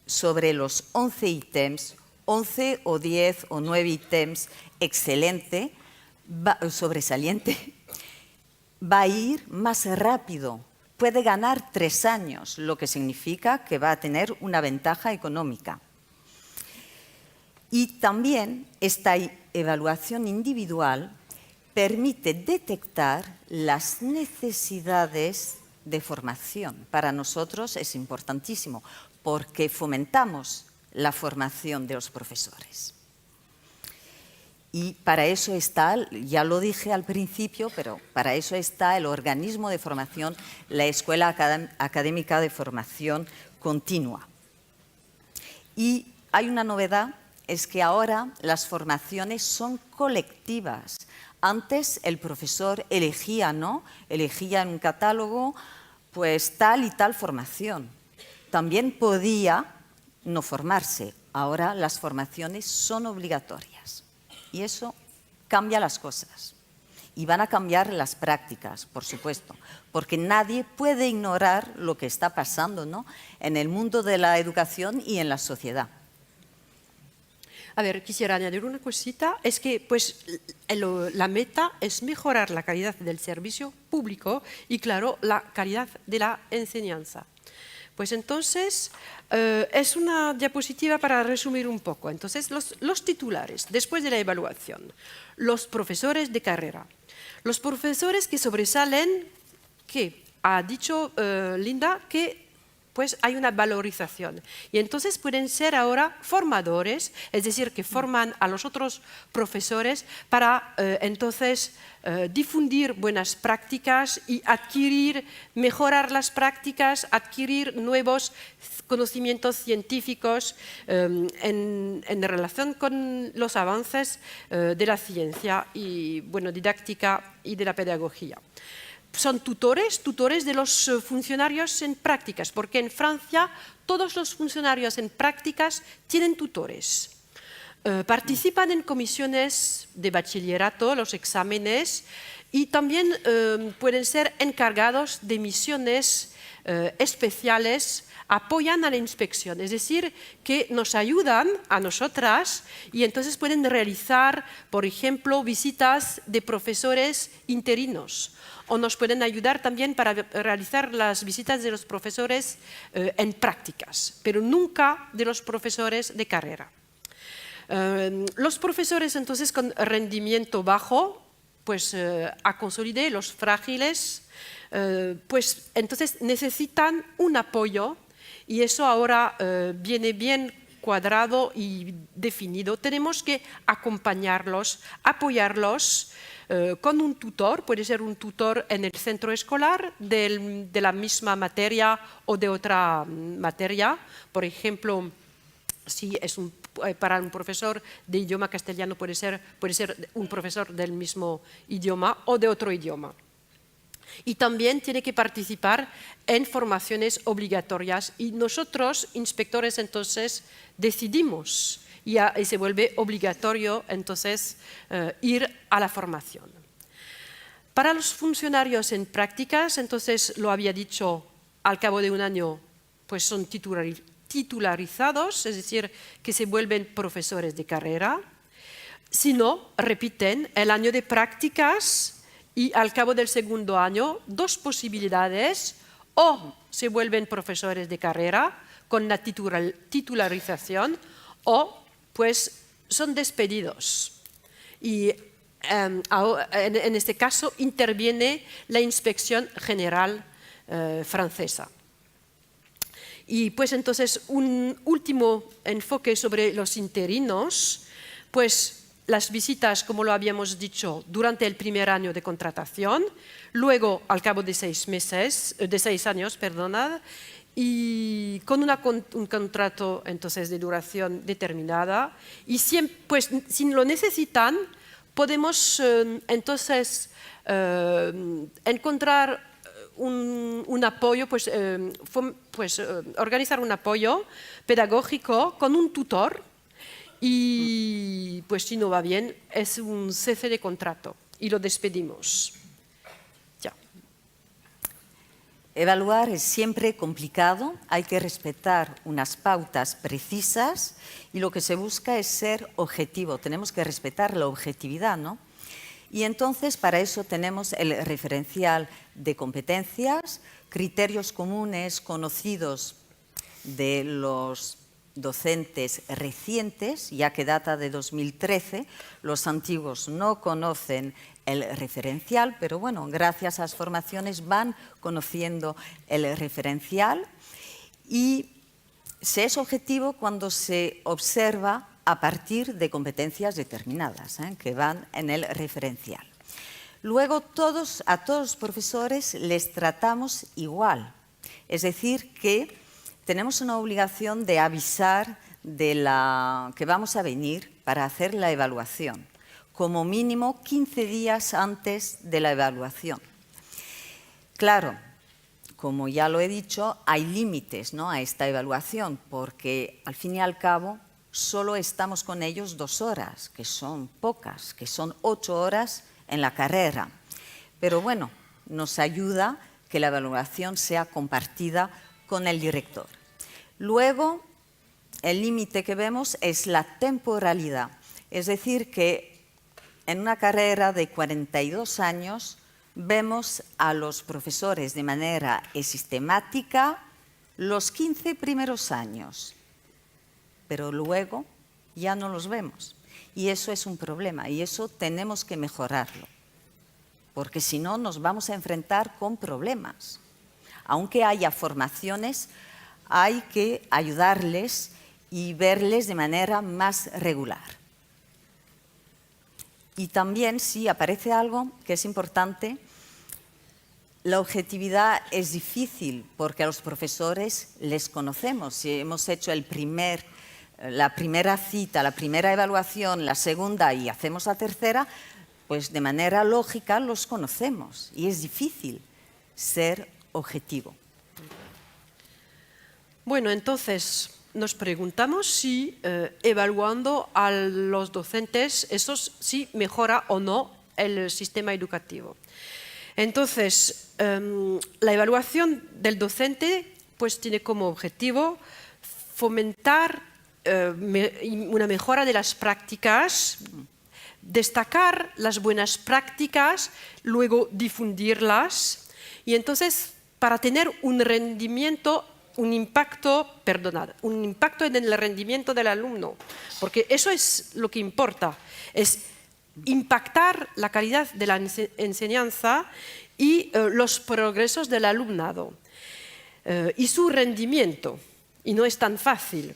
sobre los 11 ítems, 11 o 10 o 9 ítems, excelente, sobresaliente, va a ir más rápido. Puede ganar 3 años, lo que significa que va a tener una ventaja económica. Y también esta evaluación individual permite detectar las necesidades de formación. Para nosotros es importantísimo porque fomentamos la formación de los profesores. Y para eso está, ya lo dije al principio, pero para eso está el organismo de formación, la Escuela Académica de Formación Continua. Y hay una novedad, es que ahora las formaciones son colectivas. Antes el profesor elegía, ¿no? Elegía en un catálogo pues tal y tal formación. También podía no formarse. Ahora las formaciones son obligatorias. Y eso cambia las cosas. Y van a cambiar las prácticas, por supuesto, porque nadie puede ignorar lo que está pasando, ¿no? En el mundo de la educación y en la sociedad. A ver, quisiera añadir una cosita, es que pues, la meta es mejorar la calidad del servicio público y, claro, la calidad de la enseñanza. Pues entonces, es una diapositiva para resumir un poco. Entonces, los titulares, después de la evaluación, los profesores de carrera, los profesores que sobresalen, que ha dicho Linda que pues hay una valorización. Y entonces pueden ser ahora formadores, es decir, que forman a los otros profesores para entonces difundir buenas prácticas y mejorar las prácticas, adquirir nuevos conocimientos científicos en relación con los avances de la ciencia y didáctica y de la pedagogía. Son tutores de los funcionarios en prácticas, porque en Francia todos los funcionarios en prácticas tienen tutores. Participan en comisiones de bachillerato, los exámenes, y también pueden ser encargados de misiones especiales, apoyan a la inspección, es decir, que nos ayudan a nosotras y entonces pueden realizar, por ejemplo, visitas de profesores interinos. O nos pueden ayudar también para realizar las visitas de los profesores en prácticas, pero nunca de los profesores de carrera. Los profesores entonces con rendimiento bajo, pues a consolidar los frágiles, pues entonces necesitan un apoyo y eso ahora viene bien cuadrado y definido. Tenemos que acompañarlos, apoyarlos, con un tutor, puede ser un tutor en el centro escolar de la misma materia o de otra materia. Por ejemplo, si es para un profesor de idioma castellano puede ser un profesor del mismo idioma o de otro idioma. Y también tiene que participar en formaciones obligatorias y nosotros, inspectores, entonces decidimos y se vuelve obligatorio entonces ir a la formación. Para los funcionarios en prácticas, entonces lo había dicho, al cabo de un año pues son titularizados, es decir, que se vuelven profesores de carrera. Si no, repiten el año de prácticas y al cabo del segundo año, 2 posibilidades, o se vuelven profesores de carrera con la titularización o pues son despedidos. Y en este caso interviene la Inspección General francesa. Y pues entonces un último enfoque sobre los interinos, pues las visitas, como lo habíamos dicho, durante el primer año de contratación, luego al cabo de 6 años, y con un contrato entonces de duración determinada, y siempre, pues, si lo necesitan, podemos entonces encontrar un apoyo, organizar un apoyo pedagógico con un tutor, y pues si no va bien es un cese de contrato y lo despedimos. Ya. Evaluar es siempre complicado, hay que respetar unas pautas precisas y lo que se busca es ser objetivo, tenemos que respetar la objetividad, ¿no? Y entonces para eso tenemos el referencial de competencias, criterios comunes conocidos de los docentes recientes, ya que data de 2013, los antiguos no conocen el referencial, pero bueno, gracias a las formaciones van conociendo el referencial y se es objetivo cuando se observa a partir de competencias determinadas que van en el referencial. Luego, a todos los profesores les tratamos igual, es decir, que tenemos una obligación de avisar de que vamos a venir para hacer la evaluación, como mínimo 15 días antes de la evaluación. Claro, como ya lo he dicho, hay límites, ¿no?, a esta evaluación, porque al fin y al cabo solo estamos con ellos 2 horas, que son pocas, que son 8 horas en la carrera. Pero bueno, nos ayuda que la evaluación sea compartida con el director. Luego, el límite que vemos es la temporalidad, es decir, que en una carrera de 42 años vemos a los profesores de manera sistemática los 15 primeros años, pero luego ya no los vemos. Y eso es un problema y eso tenemos que mejorarlo, porque si no nos vamos a enfrentar con problemas. Aunque haya formaciones, hay que ayudarles y verles de manera más regular. Y también, si aparece algo que es importante, la objetividad es difícil porque a los profesores les conocemos. Si hemos hecho la primera cita, la primera evaluación, la segunda y hacemos la tercera, pues de manera lógica los conocemos y es difícil ser objetivo. Bueno, entonces nos preguntamos si evaluando a los docentes, eso sí mejora o no el sistema educativo. Entonces, la evaluación del docente pues tiene como objetivo fomentar una mejora de las prácticas, destacar las buenas prácticas, luego difundirlas y entonces para tener un rendimiento, un impacto en el rendimiento del alumno, porque eso es lo que importa, es impactar la calidad de la enseñanza y los progresos del alumnado y su rendimiento, y no es tan fácil.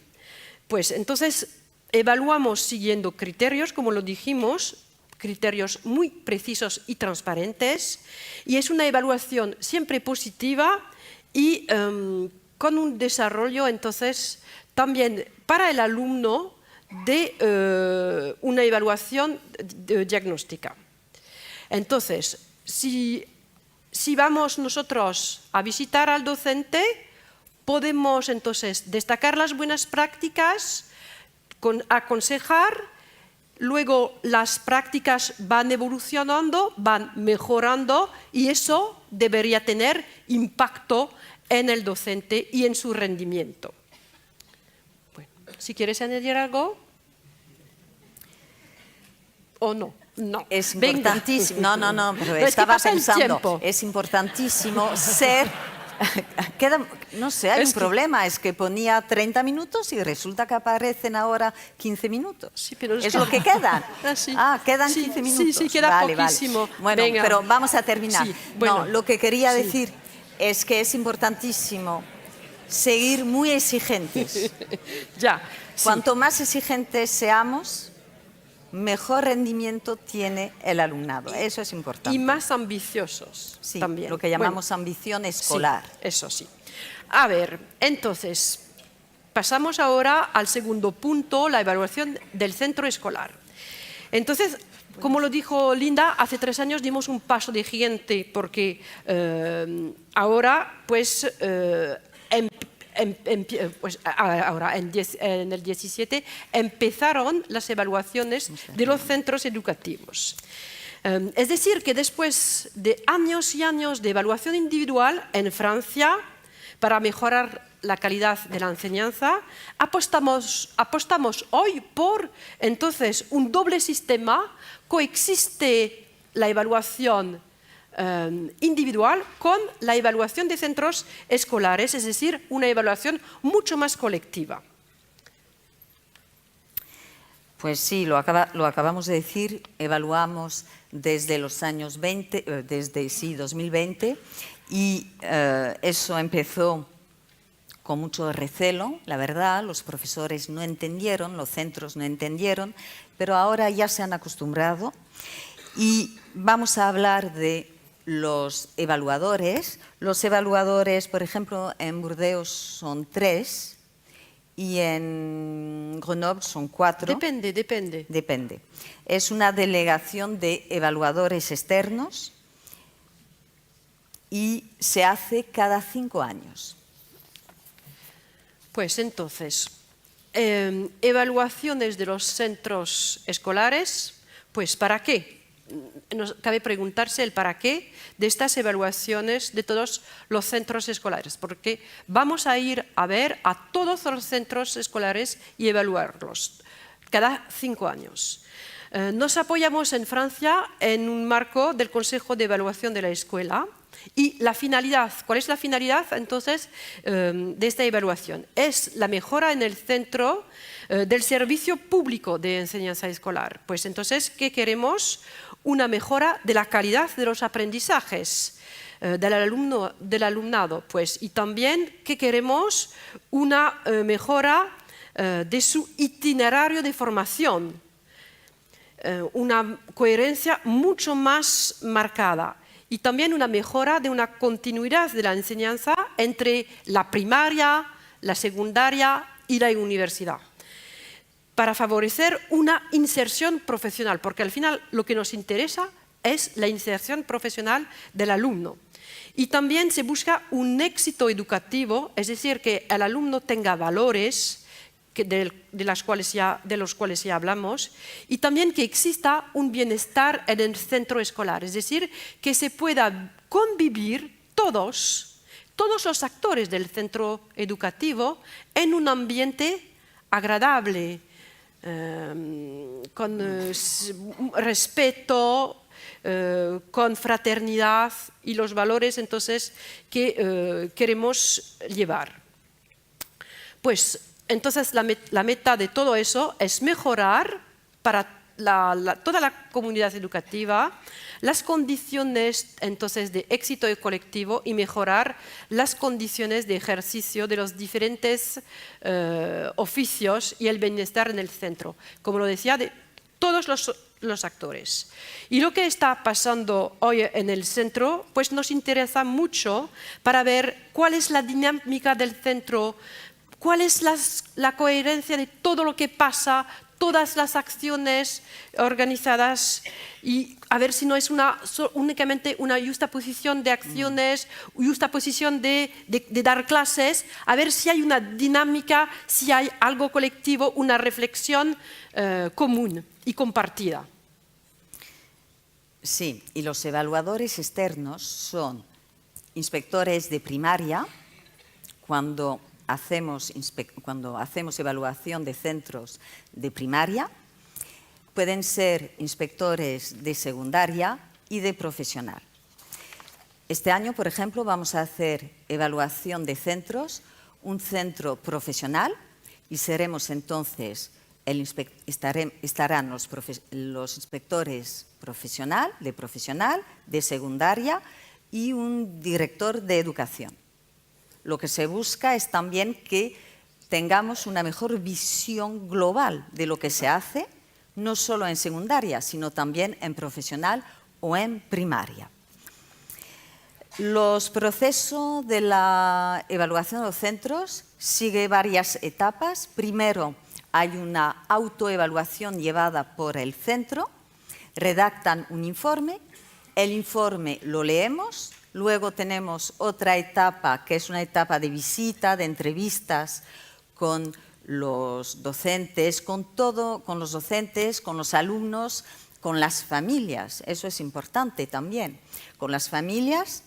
Pues entonces evaluamos siguiendo criterios, como lo dijimos, criterios muy precisos y transparentes, y es una evaluación siempre positiva y con un desarrollo entonces también para el alumno de una evaluación diagnóstica. Entonces, si vamos nosotros a visitar al docente, podemos entonces destacar las buenas prácticas, aconsejar, luego las prácticas van evolucionando, van mejorando y eso debería tener impacto en el docente y en su rendimiento. Bueno, si quieres añadir algo o no. No. Es importantísimo. No, pero estaba pensando, es importantísimo ser... no sé, hay un problema, es que ponía 30 minutos y resulta que aparecen ahora 15 minutos. Sí, pero es lo que quedan. Sí. Quedan 15 minutos. Sí, queda poquísimo. Vale. Bueno, venga. Pero vamos a terminar. Sí, bueno, lo que quería decir es que es importantísimo seguir muy exigentes. Cuanto más exigentes seamos, mejor rendimiento tiene el alumnado. Eso es importante. Y más ambiciosos también. Lo que llamamos ambición escolar. Sí, eso sí. A ver, entonces, pasamos ahora al segundo punto, la evaluación del centro escolar. Entonces, como lo dijo Linda, hace 3 años dimos un paso de gigante porque ahora, pues, ahora en el 17 empezaron las evaluaciones de los centros educativos. Es decir, que después de años y años de evaluación individual en Francia, para mejorar la calidad de la enseñanza, apostamos hoy por entonces un doble sistema. Coexiste la evaluación individual con la evaluación de centros escolares, es decir, una evaluación mucho más colectiva. Pues sí, lo acabamos de decir, evaluamos desde los años 2020 y eso empezó con mucho recelo, la verdad, los profesores no entendieron, los centros no entendieron, pero ahora ya se han acostumbrado y vamos a hablar de los evaluadores. Los evaluadores, por ejemplo, en Burdeos son 3 y en Grenoble son 4. Depende. Depende. Es una delegación de evaluadores externos y se hace cada 5 años. Pues entonces, evaluaciones de los centros escolares, pues ¿para qué? Nos cabe preguntarse el para qué de estas evaluaciones de todos los centros escolares, porque vamos a ir a ver a todos los centros escolares y evaluarlos cada 5 años. Nos apoyamos en Francia en un marco del Consejo de Evaluación de la Escuela. Y la finalidad, ¿cuál es la finalidad entonces de esta evaluación? Es la mejora en el centro del servicio público de enseñanza escolar. Pues entonces, ¿qué queremos? Una mejora de la calidad de los aprendizajes del alumnado. Pues, y también, ¿qué queremos? Una mejora de su itinerario de formación. Una coherencia mucho más marcada. Y también una mejora de una continuidad de la enseñanza entre la primaria, la secundaria y la universidad, para favorecer una inserción profesional, porque al final lo que nos interesa es la inserción profesional del alumno. Y también se busca un éxito educativo, es decir, que el alumno tenga valores de los cuales ya hablamos, y también que exista un bienestar en el centro escolar, es decir, que se pueda convivir todos los actores del centro educativo en un ambiente agradable, con respeto, con fraternidad y los valores entonces que queremos llevar. Pues entonces la meta de todo eso es mejorar para toda la comunidad educativa las condiciones entonces de éxito colectivo y mejorar las condiciones de ejercicio de los diferentes oficios y el bienestar en el centro, como lo decía, de todos los actores. Y lo que está pasando hoy en el centro, pues nos interesa mucho para ver cuál es la dinámica del centro, cuál es la coherencia de todo lo que pasa, todas las acciones organizadas, y a ver si no es únicamente una justaposición de acciones, justaposición de dar clases, a ver si hay una dinámica, si hay algo colectivo, una reflexión común y compartida. Sí, y los evaluadores externos son inspectores de primaria. Cuando hacemos evaluación de centros de primaria, pueden ser inspectores de secundaria y de profesional. Este año, por ejemplo, vamos a hacer evaluación de centros, un centro profesional, y seremos entonces, estarán los inspectores profesional, de secundaria y un director de educación. Lo que se busca es también que tengamos una mejor visión global de lo que se hace, no solo en secundaria, sino también en profesional o en primaria. Los procesos de la evaluación de los centros sigue varias etapas. Primero, hay una autoevaluación llevada por el centro, redactan un informe, el informe lo leemos, luego tenemos otra etapa que es una etapa de visita, de entrevistas con los docentes, con los docentes, con los alumnos, con las familias, eso es importante también, con las familias.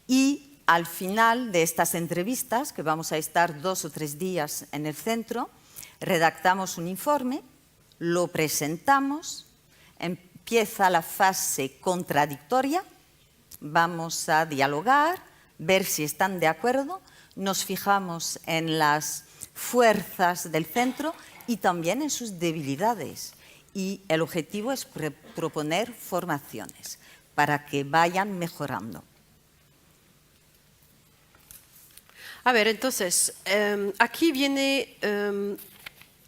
Y al final de estas entrevistas, que vamos a estar 2 o 3 días en el centro, redactamos un informe, lo presentamos, empieza la fase contradictoria, vamos a dialogar, ver si están de acuerdo, nos fijamos en las fuerzas del centro y también en sus debilidades. Y el objetivo es proponer formaciones para que vayan mejorando. A ver, entonces, aquí viene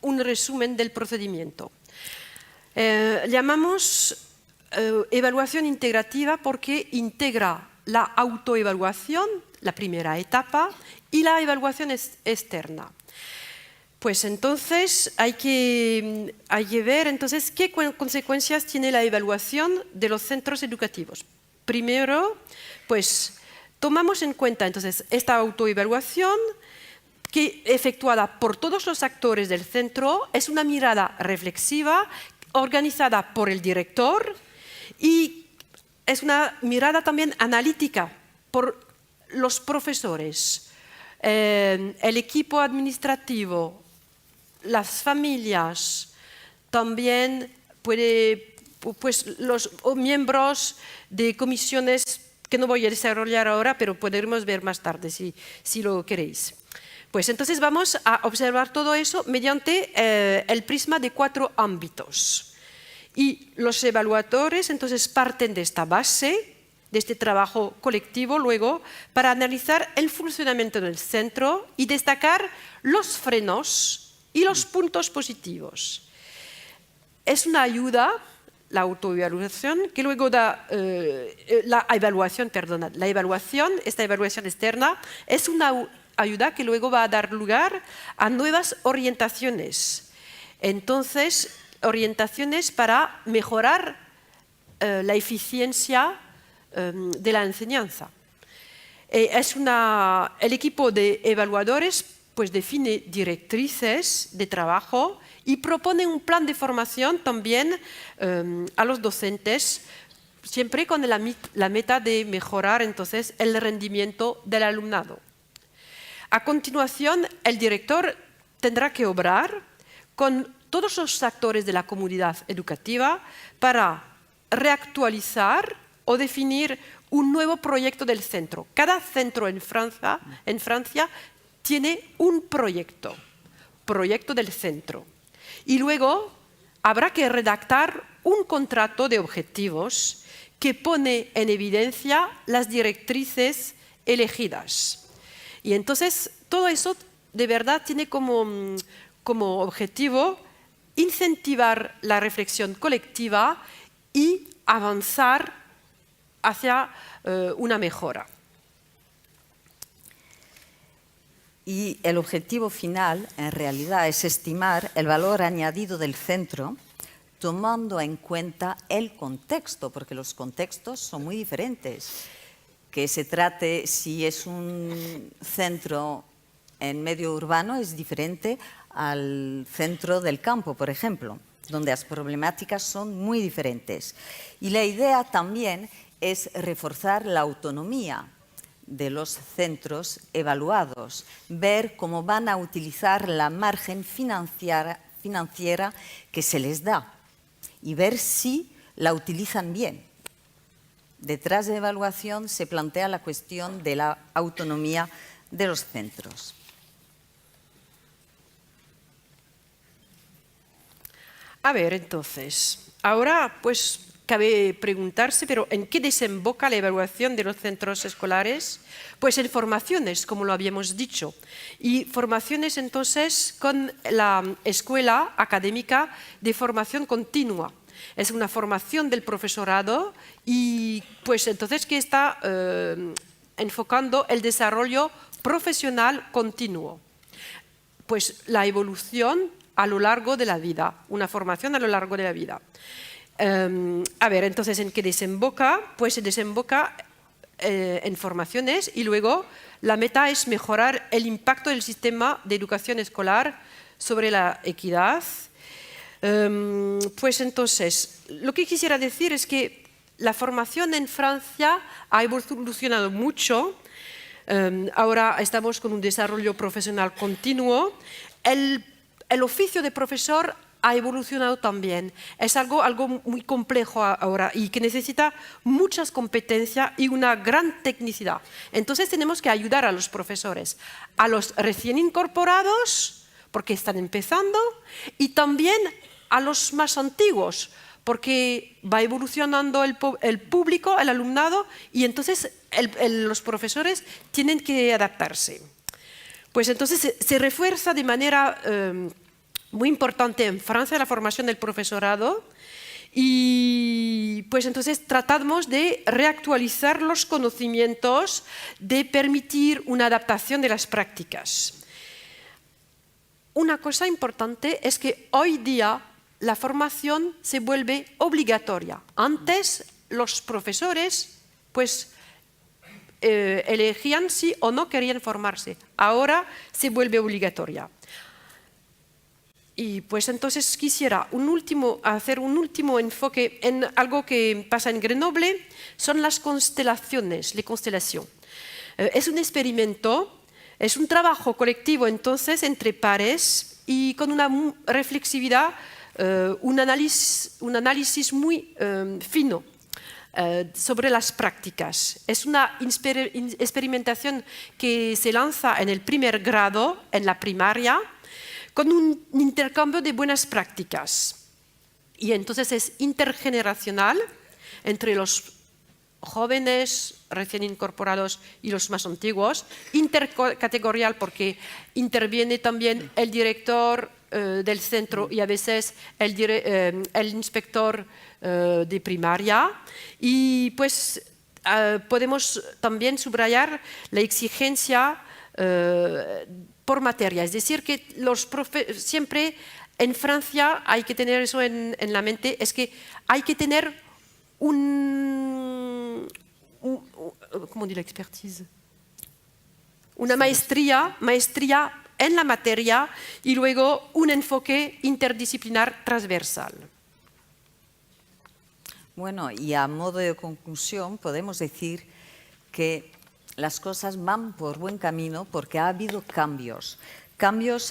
un resumen del procedimiento. Llamamos evaluación integrativa porque integra la autoevaluación, la primera etapa, y la evaluación externa. Pues entonces hay que ver entonces qué consecuencias tiene la evaluación de los centros educativos. Primero, pues tomamos en cuenta entonces esta autoevaluación que efectuada por todos los actores del centro es una mirada reflexiva organizada por el director y es una mirada también analítica por los profesores, el equipo administrativo, las familias, también pues los miembros de comisiones que no voy a desarrollar ahora, pero podremos ver más tarde si lo queréis. Pues entonces vamos a observar todo eso mediante el prisma de 4 ámbitos. Y los evaluadores entonces parten de esta base, de este trabajo colectivo luego, para analizar el funcionamiento del centro y destacar los frenos y los puntos positivos. Es una ayuda, la autoevaluación, que luego da esta evaluación externa es una ayuda que luego va a dar lugar a nuevas orientaciones. Entonces, orientaciones para mejorar la eficiencia de la enseñanza. El equipo de evaluadores pues define directrices de trabajo y propone un plan de formación también a los docentes, siempre con la meta de mejorar entonces el rendimiento del alumnado. A continuación, el director tendrá que obrar con todos los actores de la comunidad educativa para reactualizar o definir un nuevo proyecto del centro. Cada centro en Francia tiene un proyecto del centro. Y luego habrá que redactar un contrato de objetivos que pone en evidencia las directrices elegidas. Y entonces todo eso de verdad tiene como objetivo incentivar la reflexión colectiva y avanzar hacia una mejora. Y el objetivo final, en realidad, es estimar el valor añadido del centro tomando en cuenta el contexto, porque los contextos son muy diferentes. Que se trate, si es un centro en medio urbano, es diferente al centro del campo, por ejemplo, donde las problemáticas son muy diferentes. Y la idea también es reforzar la autonomía de los centros evaluados, ver cómo van a utilizar la margen financiera que se les da y ver si la utilizan bien. Detrás de evaluación se plantea la cuestión de la autonomía de los centros. A ver, entonces, ahora pues cabe preguntarse, pero ¿en qué desemboca la evaluación de los centros escolares? Pues en formaciones, como lo habíamos dicho, y formaciones entonces con la Escuela Académica de Formación Continua. Es una formación del profesorado y pues entonces que está enfocando el desarrollo profesional continuo. Pues la evolución a lo largo de la vida, una formación a lo largo de la vida. A ver, entonces, ¿en qué desemboca? Pues se desemboca en formaciones y luego la meta es mejorar el impacto del sistema de educación escolar sobre la equidad. Pues entonces, lo que quisiera decir es que la formación en Francia ha evolucionado mucho. Ahora estamos con un desarrollo profesional continuo. El oficio de profesor ha evolucionado también. Es algo muy complejo ahora y que necesita muchas competencias y una gran tecnicidad. Entonces tenemos que ayudar a los profesores, a los recién incorporados, porque están empezando, y también a los más antiguos, porque va evolucionando el público, el alumnado, y entonces los profesores tienen que adaptarse. Pues entonces se refuerza de manera muy importante en Francia la formación del profesorado y pues entonces tratamos de reactualizar los conocimientos, de permitir una adaptación de las prácticas. Una cosa importante es que hoy día la formación se vuelve obligatoria. Antes los profesores pues elegían si o no querían formarse. Ahora se vuelve obligatoria. Y pues entonces quisiera hacer un último enfoque en algo que pasa en Grenoble, son las constelaciones, les constellations. Es un experimento, es un trabajo colectivo entonces entre pares y con una reflexividad, un análisis muy fino sobre las prácticas. Es una experimentación que se lanza en el primer grado, en la primaria, con un intercambio de buenas prácticas. Y entonces es intergeneracional entre los jóvenes recién incorporados y los más antiguos, intercategorial porque interviene también el director del centro y a veces el inspector de primaria. Y pues podemos también subrayar la exigencia por materia, es decir, que siempre en Francia hay que tener eso en la mente, es que hay que tener ¿cómo dice la expertise? Una maestría en la materia y luego un enfoque interdisciplinar transversal. Bueno, y a modo de conclusión podemos decir que las cosas van por buen camino porque ha habido cambios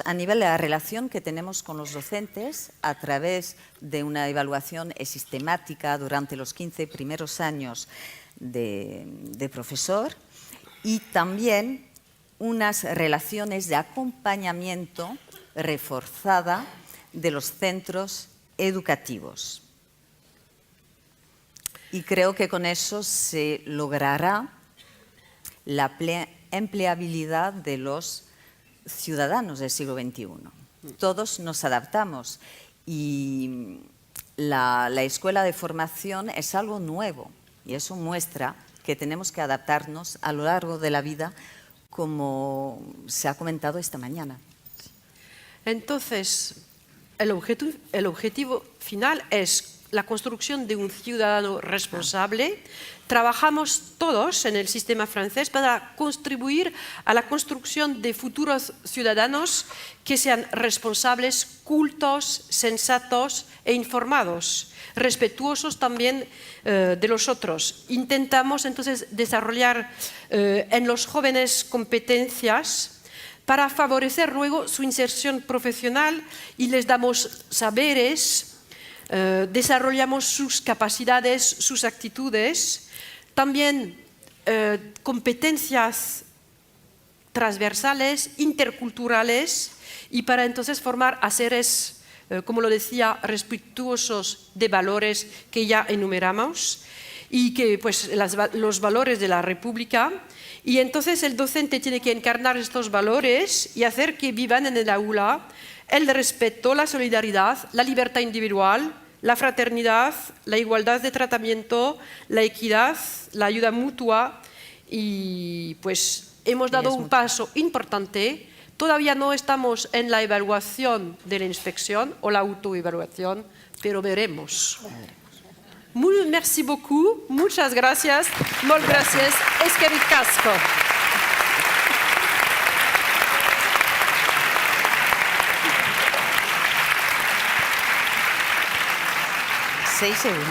a nivel de la relación que tenemos con los docentes a través de una evaluación sistemática durante los 15 primeros años de profesor y también unas relaciones de acompañamiento reforzada de los centros educativos. Y creo que con eso se logrará la empleabilidad de los ciudadanos del siglo XXI. Todos nos adaptamos y la escuela de formación es algo nuevo y eso muestra que tenemos que adaptarnos a lo largo de la vida, como se ha comentado esta mañana. Entonces, el objetivo final es la construcción de un ciudadano responsable. Trabajamos todos en el sistema francés para contribuir a la construcción de futuros ciudadanos que sean responsables, cultos, sensatos e informados, respetuosos también de los otros. Intentamos entonces desarrollar en los jóvenes competencias para favorecer luego su inserción profesional y les damos saberes, desarrollamos sus capacidades, sus actitudes, también competencias transversales, interculturales, y para entonces formar a seres, como lo decía, respetuosos de valores que ya enumeramos, y que pues los valores de la República, y entonces el docente tiene que encarnar estos valores y hacer que vivan en el aula el respeto, la solidaridad, la libertad individual, la fraternidad, la igualdad de tratamiento, la equidad, la ayuda mutua y pues hemos dado un paso importante. Todavía no estamos en la evaluación de la inspección o la autoevaluación, pero veremos. Merci beaucoup, muchas gracias, molt gracias, eskerrik asko. 6 segundos.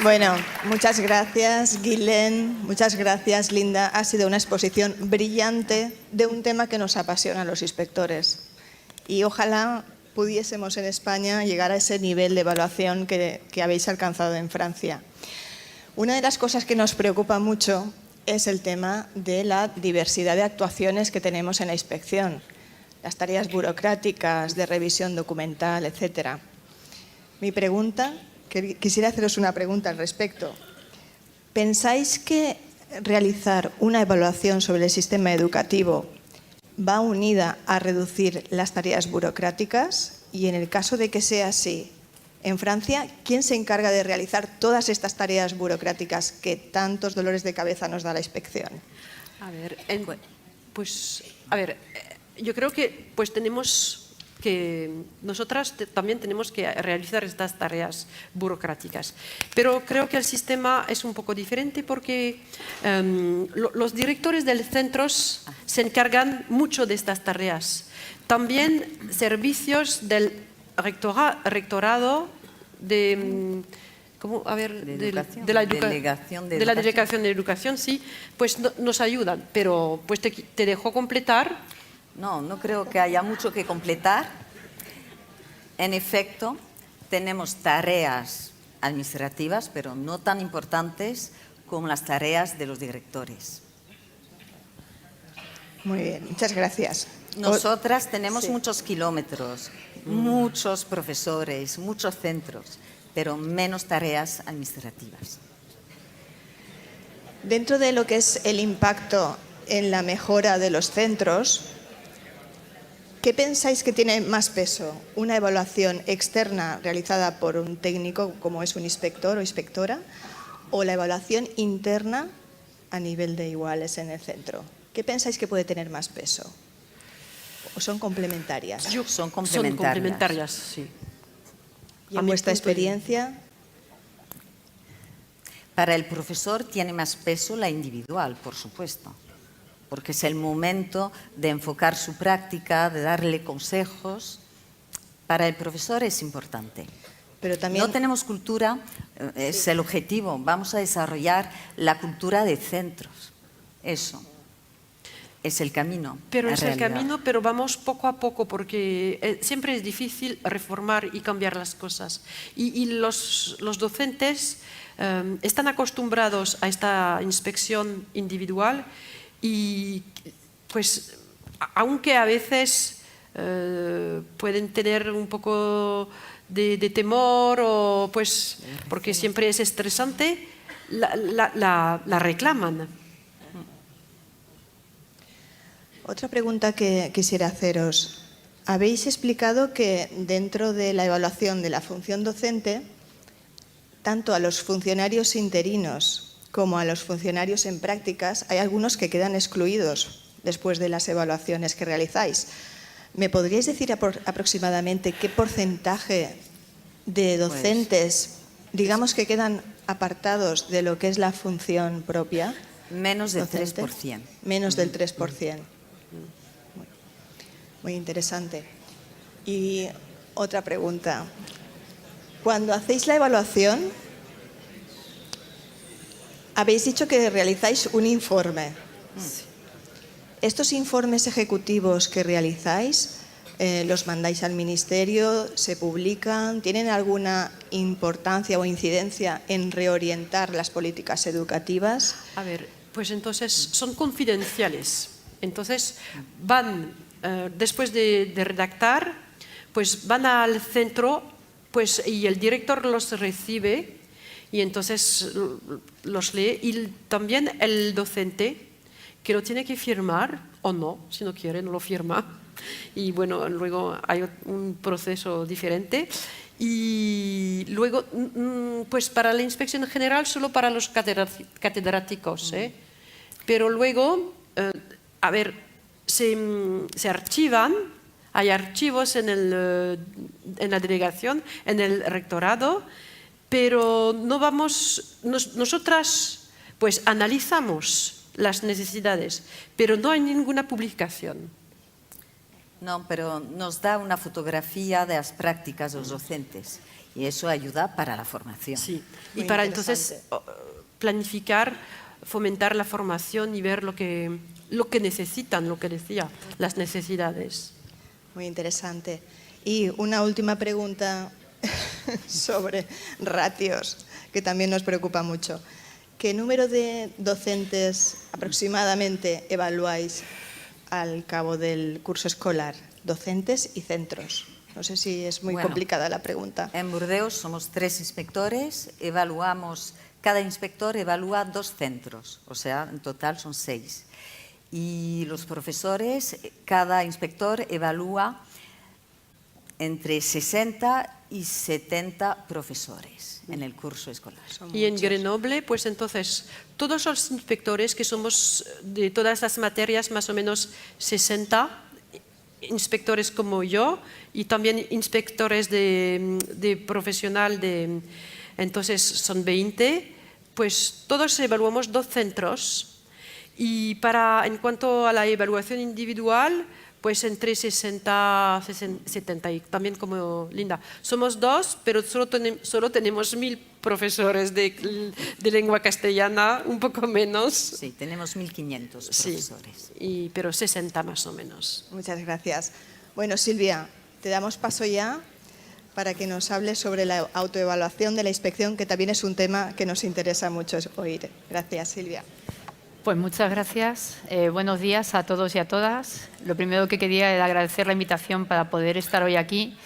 Bueno, muchas gracias, Ghislaine, muchas gracias, Linda. Ha sido una exposición brillante de un tema que nos apasiona a los inspectores. Y ojalá pudiésemos en España llegar a ese nivel de evaluación que habéis alcanzado en Francia. Una de las cosas que nos preocupa mucho es el tema de la diversidad de actuaciones que tenemos en la inspección, las tareas burocráticas, de revisión documental, etc. Mi pregunta, quisiera haceros una pregunta al respecto. ¿Pensáis que realizar una evaluación sobre el sistema educativo va unida a reducir las tareas burocráticas? Y en el caso de que sea así, en Francia, ¿quién se encarga de realizar todas estas tareas burocráticas que tantos dolores de cabeza nos da la inspección? A ver, yo creo que pues nosotras también tenemos que realizar estas tareas burocráticas. Pero creo que el sistema es un poco diferente porque los directores de los centros se encargan mucho de estas tareas. También servicios del rectorado de la Delegación de Educación, sí, pues nos ayudan. Pero pues te dejo completar. No creo que haya mucho que completar. En efecto, tenemos tareas administrativas, pero no tan importantes como las tareas de los directores. Muy bien, muchas gracias. Nosotras tenemos muchos kilómetros, muchos profesores, muchos centros, pero menos tareas administrativas. Dentro de lo que es el impacto en la mejora de los centros, ¿qué pensáis que tiene más peso? ¿Una evaluación externa realizada por un técnico como es un inspector o inspectora o la evaluación interna a nivel de iguales en el centro? ¿Qué pensáis que puede tener más peso? ¿O son complementarias? Son complementarias, sí. ¿Y en vuestra experiencia? Para el profesor tiene más peso la individual, por supuesto, porque es el momento de enfocar su práctica, de darle consejos. Para el profesor es importante. Pero también... No tenemos cultura, es el objetivo. Vamos a desarrollar la cultura de centros. Eso es el camino. Pero es el camino, pero vamos poco a poco, porque siempre es difícil reformar y cambiar las cosas. Y los docentes están acostumbrados a esta inspección individual y pues aunque a veces pueden tener un poco de temor o pues porque siempre es estresante, la reclaman. Otra pregunta que quisiera haceros. Habéis explicado que dentro de la evaluación de la función docente, tanto a los funcionarios interinos como a los funcionarios en prácticas, hay algunos que quedan excluidos después de las evaluaciones que realizáis. ¿Me podríais decir aproximadamente qué porcentaje de docentes, digamos que quedan apartados de lo que es la función propia? Menos del docente? 3%. Menos del 3%. Muy interesante. Y otra pregunta. Cuando hacéis la evaluación, habéis dicho que realizáis un informe. ¿Estos informes ejecutivos que realizáis los mandáis al ministerio, se publican? ¿Tienen alguna importancia o incidencia en reorientar las políticas educativas? A ver, pues entonces son confidenciales. Entonces van, después de redactar, pues van al centro pues, y el director los recibe y entonces los lee y también el docente que lo tiene que firmar o no, si no quiere no lo firma y bueno, luego hay un proceso diferente Y luego, pues para la inspección general, solo para los catedráticos, ¿eh? Pero luego, a ver, se archivan, hay archivos en la delegación, en el rectorado, pero no vamos, nosotras pues analizamos las necesidades, pero no hay ninguna publicación. No, pero nos da una fotografía de las prácticas de los docentes y eso ayuda para la formación. Sí, y Muy para interesante. entonces planificar, fomentar la formación y ver lo que necesitan, lo que decía, las necesidades. Muy interesante. Y una última pregunta sobre ratios, que también nos preocupa mucho. ¿Qué número de docentes aproximadamente evaluáis al cabo del curso escolar? Docentes y centros. No sé si es muy Bueno, complicada la pregunta. En Burdeos somos 3 inspectores, cada inspector evalúa 2 centros, o sea, en total son 6. Y los profesores, cada inspector evalúa entre 60 y 70 profesores en el curso escolar. Y en Grenoble, pues entonces, todos los inspectores que somos de todas las materias, más o menos 60 inspectores como yo, y también inspectores de profesional, entonces son 20, pues todos evaluamos 2 centros. Y en cuanto a la evaluación individual, pues entre 60 y 70, y también como Linda. Somos 2, pero solo tenemos 1000 profesores de lengua castellana, un poco menos. Sí, tenemos 1500 profesores. Sí, pero 60 más o menos. Muchas gracias. Bueno, Silvia, te damos paso ya para que nos hables sobre la autoevaluación de la inspección, que también es un tema que nos interesa mucho oír. Gracias, Silvia. Pues muchas gracias. Buenos días a todos y a todas. Lo primero que quería era agradecer la invitación para poder estar hoy aquí.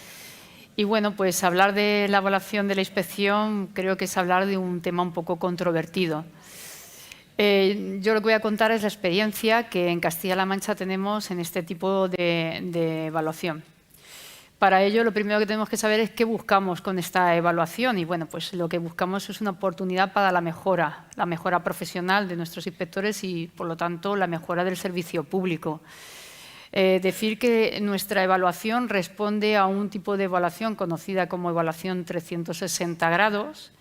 Y bueno, pues hablar de la evaluación de la inspección creo que es hablar de un tema un poco controvertido. Yo lo que voy a contar es la experiencia que en Castilla-La Mancha tenemos en este tipo de evaluación. Para ello, lo primero que tenemos que saber es qué buscamos con esta evaluación. Y bueno, pues lo que buscamos es una oportunidad para la mejora profesional de nuestros inspectores y, por lo tanto, la mejora del servicio público. Decir que nuestra evaluación responde a un tipo de evaluación conocida como evaluación 360 grados,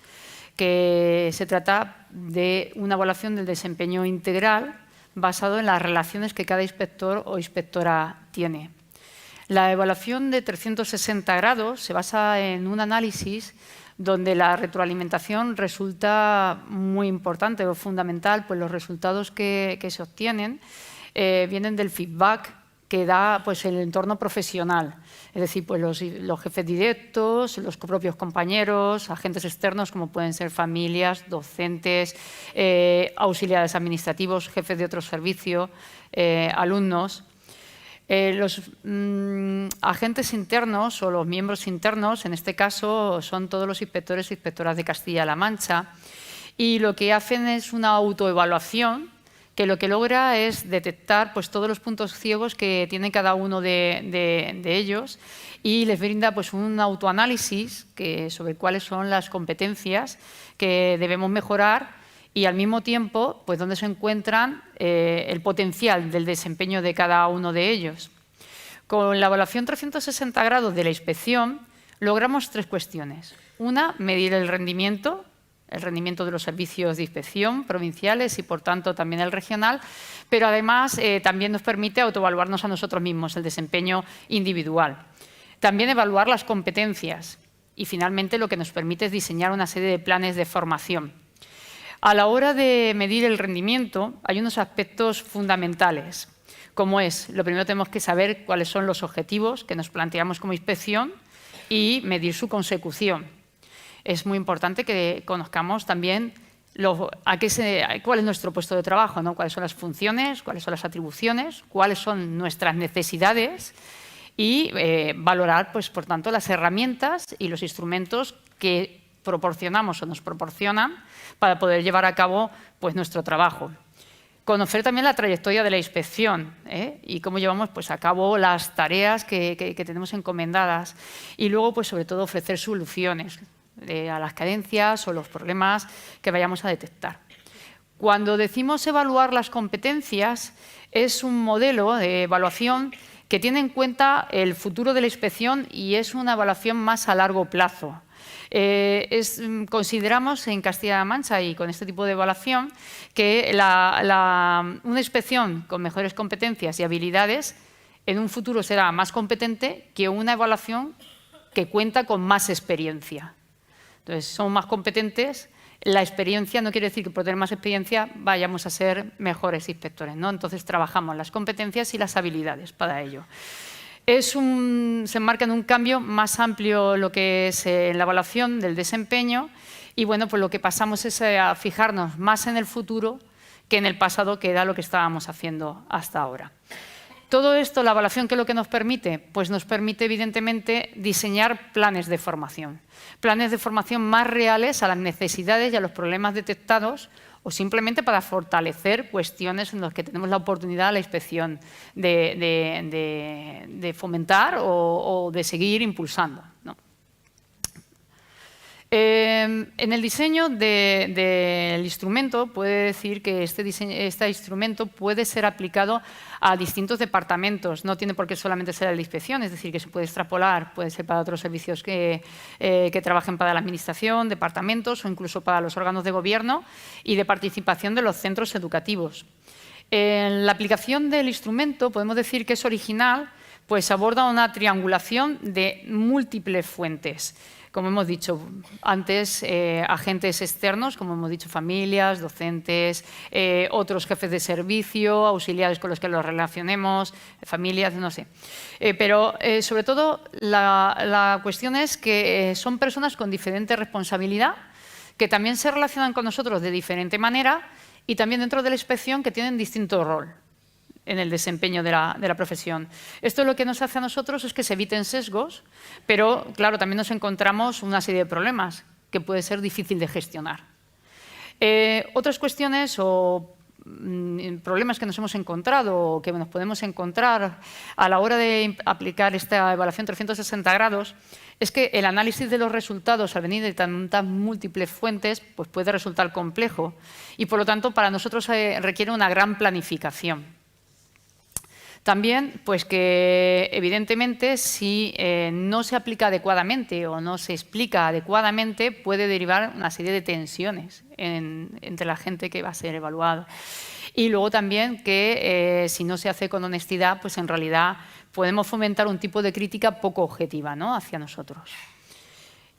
que se trata de una evaluación del desempeño integral basado en las relaciones que cada inspector o inspectora tiene. La evaluación de 360 grados se basa en un análisis donde la retroalimentación resulta muy importante o fundamental, pues los resultados que se obtienen vienen del feedback que da pues, el entorno profesional, es decir, pues, los jefes directos, los propios compañeros, agentes externos como pueden ser familias, docentes, auxiliares administrativos, jefes de otro servicio, alumnos. Los agentes internos o los miembros internos, en este caso, son todos los inspectores e inspectoras de Castilla-La Mancha, y lo que hacen es una autoevaluación que lo que logra es detectar pues, todos los puntos ciegos que tiene cada uno de ellos y les brinda pues, un autoanálisis sobre cuáles son las competencias que debemos mejorar y al mismo tiempo pues, dónde se encuentran el potencial del desempeño de cada uno de ellos. Con la evaluación 360 grados de la inspección logramos 3 cuestiones. Una, medir el rendimiento de los servicios de inspección provinciales y, por tanto, también el regional, pero además también nos permite autoevaluarnos a nosotros mismos, el desempeño individual. También evaluar las competencias y, finalmente, lo que nos permite es diseñar una serie de planes de formación. A la hora de medir el rendimiento hay unos aspectos fundamentales, como es, lo primero tenemos que saber cuáles son los objetivos que nos planteamos como inspección y medir su consecución. Es muy importante que conozcamos también cuál es nuestro puesto de trabajo, ¿no? Cuáles son las funciones, cuáles son las atribuciones, cuáles son nuestras necesidades y valorar, pues, por tanto, las herramientas y los instrumentos que proporcionamos o nos proporcionan para poder llevar a cabo pues, nuestro trabajo. Conocer también la trayectoria de la inspección y cómo llevamos pues, a cabo las tareas que tenemos encomendadas. Y luego, pues, sobre todo, ofrecer soluciones a las carencias o los problemas que vayamos a detectar. Cuando decimos evaluar las competencias, es un modelo de evaluación que tiene en cuenta el futuro de la inspección y es una evaluación más a largo plazo. Consideramos en Castilla-La Mancha y con este tipo de evaluación que una inspección con mejores competencias y habilidades en un futuro será más competente que una evaluación que cuenta con más experiencia. Entonces, son más competentes. La experiencia no quiere decir que por tener más experiencia vayamos a ser mejores inspectores, ¿no? Entonces, trabajamos las competencias y las habilidades para ello. Se enmarca en un cambio más amplio lo que es la evaluación del desempeño y bueno, pues lo que pasamos es a fijarnos más en el futuro que en el pasado, que era lo que estábamos haciendo hasta ahora. Todo esto, la evaluación, ¿qué es lo que nos permite? Pues nos permite, evidentemente, diseñar planes de formación más reales a las necesidades y a los problemas detectados o simplemente para fortalecer cuestiones en las que tenemos la oportunidad, la inspección, de fomentar o de seguir impulsando, ¿no? En el diseño del instrumento puede decir que este instrumento puede ser aplicado a distintos departamentos. No tiene por qué solamente ser el de inspección, es decir, que se puede extrapolar, puede ser para otros servicios que trabajen para la administración, departamentos o incluso para los órganos de gobierno y de participación de los centros educativos. En la aplicación del instrumento podemos decir que es original, pues aborda una triangulación de múltiples fuentes. Como hemos dicho antes, agentes externos, como hemos dicho, familias, docentes, otros jefes de servicio, auxiliares con los que los relacionemos, familias, no sé. Pero sobre todo la cuestión es que son personas con diferente responsabilidad, que también se relacionan con nosotros de diferente manera y también dentro de la inspección que tienen distinto rol en el desempeño de la profesión. Esto lo que nos hace a nosotros es que se eviten sesgos, pero, claro, también nos encontramos una serie de problemas que puede ser difícil de gestionar. Otras cuestiones o problemas que nos hemos encontrado o que nos podemos encontrar a la hora de aplicar esta evaluación 360 grados es que el análisis de los resultados al venir de tantas múltiples fuentes pues puede resultar complejo y, por lo tanto, para nosotros requiere una gran planificación. También, pues que evidentemente si no se aplica adecuadamente o no se explica adecuadamente, puede derivar una serie de tensiones entre la gente que va a ser evaluada. Y luego también que si no se hace con honestidad, pues en realidad podemos fomentar un tipo de crítica poco objetiva, ¿no?, hacia nosotros.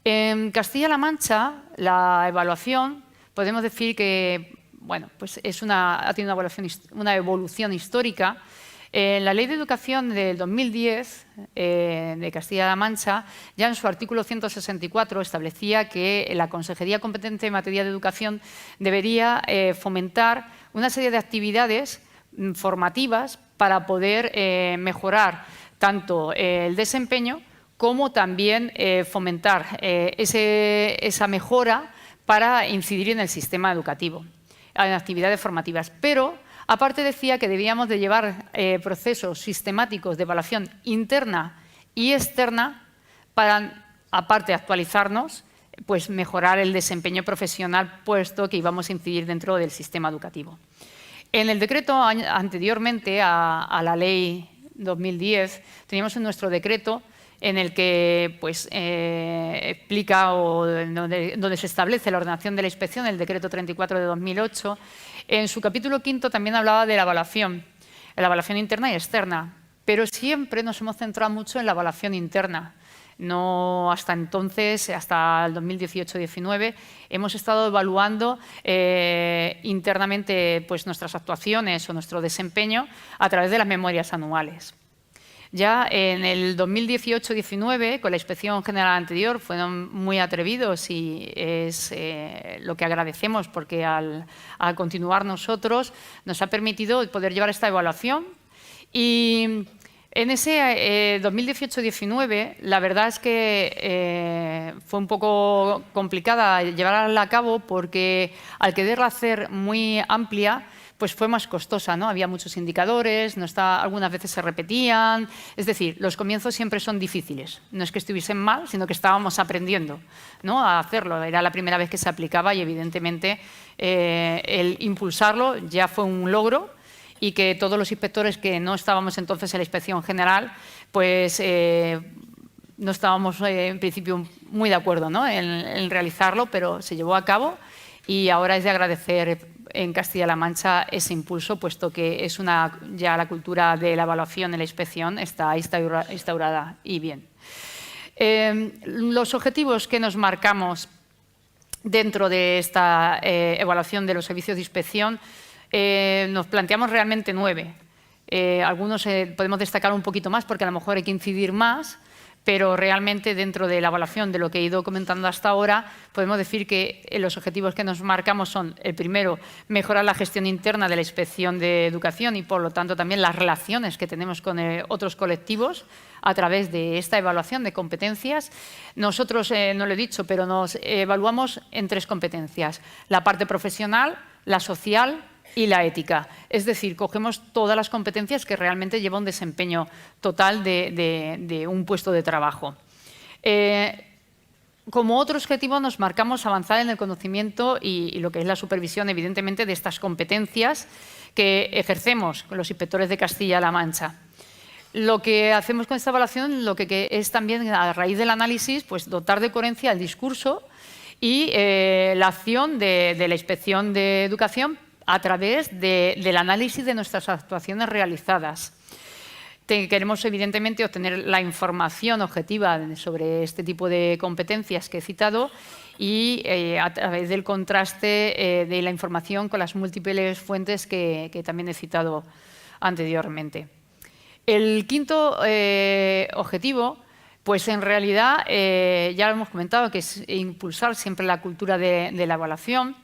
En Castilla-La Mancha, la evaluación, podemos decir que bueno, pues ha tenido una evolución histórica. En la Ley de Educación del 2010 de Castilla-La Mancha, ya en su artículo 164 establecía que la Consejería competente en materia de educación debería fomentar una serie de actividades formativas para poder mejorar tanto el desempeño como también fomentar esa mejora para incidir en el sistema educativo, en actividades formativas. Pero aparte decía que debíamos de llevar procesos sistemáticos de evaluación interna y externa para, aparte de actualizarnos, pues mejorar el desempeño profesional, puesto que íbamos a incidir dentro del sistema educativo. En el decreto anteriormente a la Ley 2010, teníamos en nuestro decreto en el que pues, explica donde se establece la ordenación de la inspección, el decreto 34 de 2008, en su capítulo 5 también hablaba de la evaluación interna y externa, pero siempre nos hemos centrado mucho en la evaluación interna. No hasta entonces, hasta el 2018-19, hemos estado evaluando internamente pues, nuestras actuaciones o nuestro desempeño a través de las memorias anuales. Ya en el 2018-19, con la inspección general anterior, fueron muy atrevidos y es lo que agradecemos porque al continuar nosotros nos ha permitido poder llevar esta evaluación. Y en ese 2018-19, la verdad es que fue un poco complicada llevarla a cabo porque al quererla hacer muy amplia, pues fue más costosa, ¿no? Había muchos indicadores, algunas veces se repetían. Es decir, los comienzos siempre son difíciles. No es que estuviesen mal, sino que estábamos aprendiendo, ¿no?, a hacerlo. Era la primera vez que se aplicaba y, evidentemente, el impulsarlo ya fue un logro, y que todos los inspectores que no estábamos entonces en la Inspección General, pues no estábamos en principio muy de acuerdo, ¿no?, en realizarlo, pero se llevó a cabo y ahora es de agradecer en Castilla-La Mancha ese impulso, puesto que es ya la cultura de la evaluación en la inspección está instaurada y bien. Los objetivos que nos marcamos dentro de esta evaluación de los servicios de inspección, nos planteamos realmente 9. Algunos podemos destacar un poquito más porque a lo mejor hay que incidir más, pero realmente dentro de la evaluación de lo que he ido comentando hasta ahora, podemos decir que los objetivos que nos marcamos son, el primero, mejorar la gestión interna de la Inspección de Educación y, por lo tanto, también las relaciones que tenemos con otros colectivos a través de esta evaluación de competencias. Nosotros, no lo he dicho, pero nos evaluamos en 3 competencias: la parte profesional, la social y la ética. Es decir, cogemos todas las competencias que realmente llevan un desempeño total de un puesto de trabajo. Como otro objetivo nos marcamos avanzar en el conocimiento y lo que es la supervisión, evidentemente, de estas competencias que ejercemos con los inspectores de Castilla-La Mancha. Lo que hacemos con esta evaluación es también, a raíz del análisis, pues dotar de coherencia el discurso y la acción de la Inspección de Educación a través del análisis de nuestras actuaciones realizadas. Queremos, evidentemente, obtener la información objetiva sobre este tipo de competencias que he citado y a través del contraste de la información con las múltiples fuentes que también he citado anteriormente. El quinto objetivo, pues en realidad ya lo hemos comentado, que es impulsar siempre la cultura de la evaluación.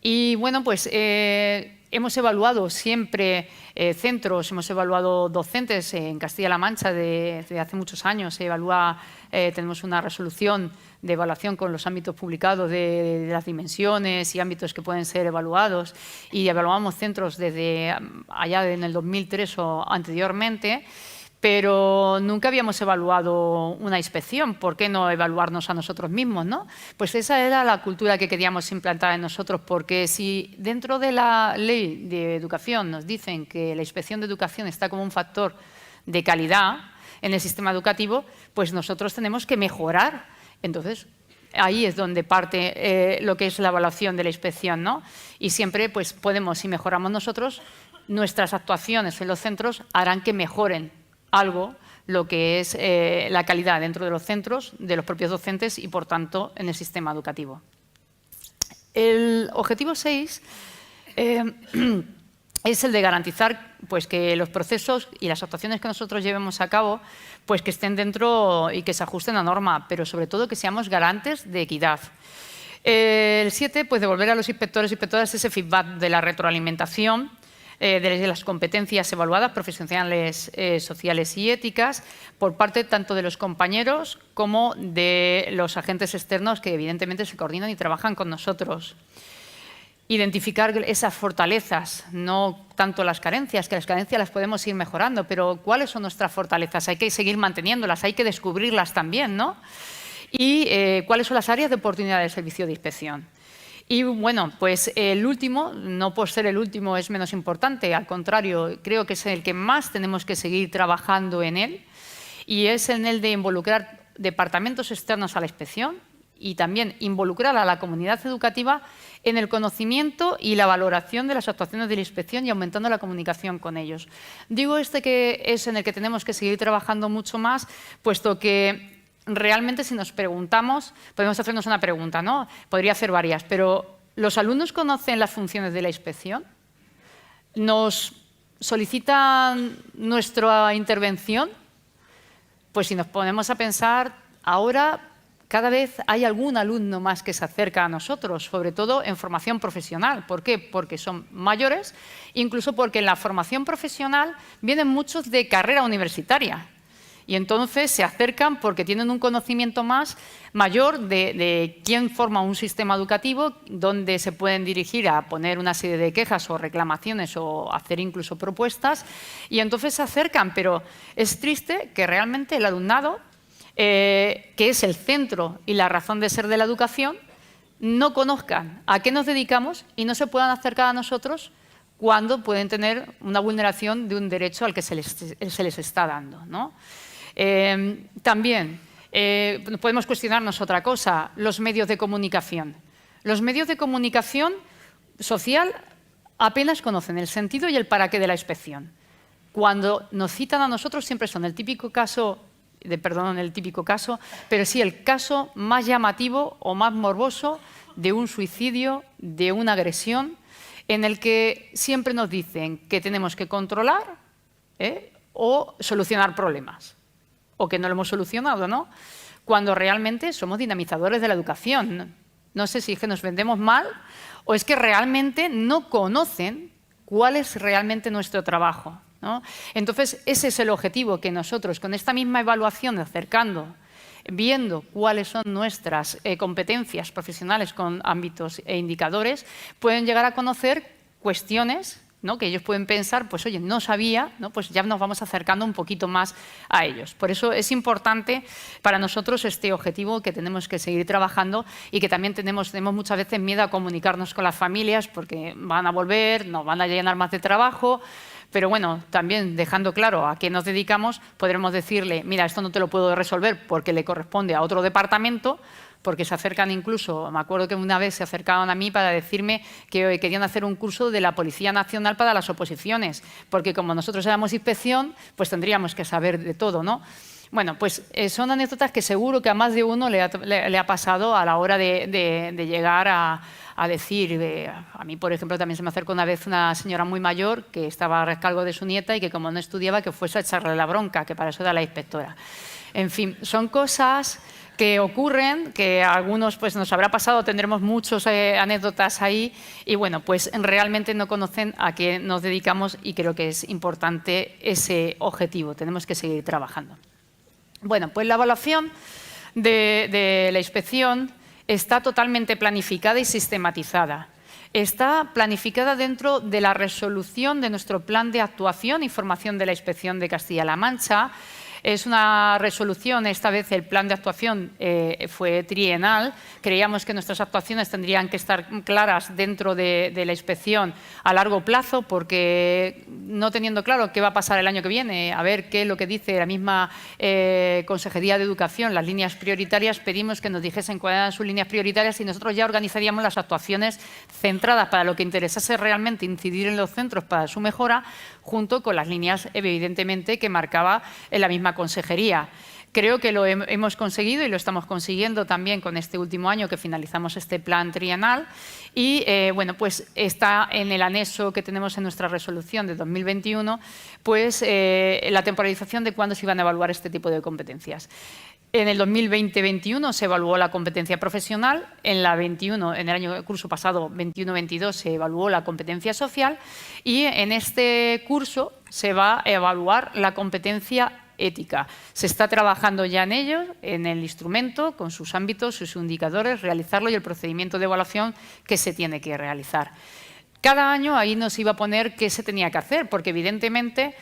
Y bueno, pues hemos evaluado siempre centros, hemos evaluado docentes en Castilla-La Mancha desde hace muchos años. Tenemos una resolución de evaluación con los ámbitos publicados de las dimensiones y ámbitos que pueden ser evaluados, y evaluamos centros desde allá en el 2003 o anteriormente. Pero nunca habíamos evaluado una inspección. ¿Por qué no evaluarnos a nosotros mismos, no? Pues esa era la cultura que queríamos implantar en nosotros, porque si dentro de la ley de educación nos dicen que la inspección de educación está como un factor de calidad en el sistema educativo, pues nosotros tenemos que mejorar. Entonces, ahí es donde parte lo que es la evaluación de la inspección, ¿no? Y siempre pues podemos, si mejoramos nosotros, nuestras actuaciones en los centros harán que mejoren algo lo que es la calidad dentro de los centros, de los propios docentes y, por tanto, en el sistema educativo. El objetivo 6 es el de garantizar pues, que los procesos y las actuaciones que nosotros llevemos a cabo pues, que estén dentro y que se ajusten a norma, pero sobre todo que seamos garantes de equidad. El 7, pues devolver a los inspectores y inspectoras ese feedback de la retroalimentación de las competencias evaluadas, profesionales, sociales y éticas, por parte tanto de los compañeros como de los agentes externos que evidentemente se coordinan y trabajan con nosotros. Identificar esas fortalezas, no tanto las carencias, que las carencias las podemos ir mejorando, pero ¿cuáles son nuestras fortalezas? Hay que seguir manteniéndolas, hay que descubrirlas también, ¿no? Y cuáles son las áreas de oportunidad del servicio de inspección. Y bueno, pues el último, no por ser el último es menos importante, al contrario, creo que es el que más tenemos que seguir trabajando en él, y es en el de involucrar departamentos externos a la inspección y también involucrar a la comunidad educativa en el conocimiento y la valoración de las actuaciones de la inspección y aumentando la comunicación con ellos. Digo que es en el que tenemos que seguir trabajando mucho más, puesto que realmente, si nos preguntamos, podemos hacernos una pregunta, ¿no? Podría hacer varias, pero ¿los alumnos conocen las funciones de la inspección? ¿Nos solicitan nuestra intervención? Pues si nos ponemos a pensar, ahora cada vez hay algún alumno más que se acerca a nosotros, sobre todo en formación profesional. ¿Por qué? Porque son mayores, incluso porque en la formación profesional vienen muchos de carrera universitaria. Y entonces se acercan porque tienen un conocimiento mayor de quién forma un sistema educativo, dónde se pueden dirigir a poner una serie de quejas o reclamaciones o hacer incluso propuestas. Y entonces se acercan, pero es triste que realmente el alumnado, que es el centro y la razón de ser de la educación, no conozcan a qué nos dedicamos y no se puedan acercar a nosotros cuando pueden tener una vulneración de un derecho al que se les está dando, ¿no? También podemos cuestionarnos otra cosa, los medios de comunicación. Los medios de comunicación social apenas conocen el sentido y el para qué de la inspección. Cuando nos citan a nosotros siempre son el típico caso, pero sí el caso más llamativo o más morboso de un suicidio, de una agresión, en el que siempre nos dicen que tenemos que controlar o solucionar problemas, o que no lo hemos solucionado, ¿no? Cuando realmente somos dinamizadores de la educación. No sé si es que nos vendemos mal o es que realmente no conocen cuál es realmente nuestro trabajo, ¿no? Entonces, ese es el objetivo, que nosotros, con esta misma evaluación, viendo cuáles son nuestras competencias profesionales con ámbitos e indicadores, pueden llegar a conocer cuestiones, ¿no?, que ellos pueden pensar, pues oye, no sabía, ¿no?, pues ya nos vamos acercando un poquito más a ellos. Por eso es importante para nosotros este objetivo que tenemos que seguir trabajando y que también tenemos muchas veces miedo a comunicarnos con las familias porque van a volver, nos van a llenar más de trabajo. Pero bueno, también dejando claro a qué nos dedicamos, podremos decirle, mira, esto no te lo puedo resolver porque le corresponde a otro departamento, porque se acercan incluso, me acuerdo que una vez se acercaron a mí para decirme que querían hacer un curso de la Policía Nacional para las oposiciones, porque como nosotros éramos inspección, pues tendríamos que saber de todo, ¿no? Bueno, pues son anécdotas que seguro que a más de uno le ha pasado a la hora de llegar a decir, a mí, por ejemplo, también se me acercó una vez una señora muy mayor que estaba a rescargo de su nieta y que como no estudiaba, que fuese a echarle la bronca, que para eso era la inspectora. En fin, son cosas que ocurren, que a algunos pues, nos habrá pasado, tendremos muchas anécdotas ahí y bueno, pues realmente no conocen a qué nos dedicamos y creo que es importante ese objetivo, tenemos que seguir trabajando. Bueno, pues la evaluación de la inspección está totalmente planificada y sistematizada. Está planificada dentro de la resolución de nuestro plan de actuación y formación de la Inspección de Castilla-La Mancha. Es una resolución, esta vez el plan de actuación fue trienal. Creíamos que nuestras actuaciones tendrían que estar claras dentro de la inspección a largo plazo, porque no teniendo claro qué va a pasar el año que viene, a ver qué es lo que dice la misma Consejería de Educación, las líneas prioritarias, pedimos que nos dijesen cuáles eran sus líneas prioritarias y nosotros ya organizaríamos las actuaciones centradas para lo que interesase realmente incidir en los centros para su mejora, junto con las líneas, evidentemente, que marcaba en la misma consejería. Creo que lo hemos conseguido y lo estamos consiguiendo también con este último año que finalizamos este plan trienal y bueno, pues está en el anexo que tenemos en nuestra resolución de 2021, pues la temporalización de cuándo se iban a evaluar este tipo de competencias. En el 2020-21 se evaluó la competencia profesional, en el curso pasado 21-22 se evaluó la competencia social y en este curso se va a evaluar la competencia ética. Se está trabajando ya en ello, en el instrumento, con sus ámbitos, sus indicadores, realizarlo y el procedimiento de evaluación que se tiene que realizar. Cada año ahí nos iba a poner qué se tenía que hacer, porque evidentemente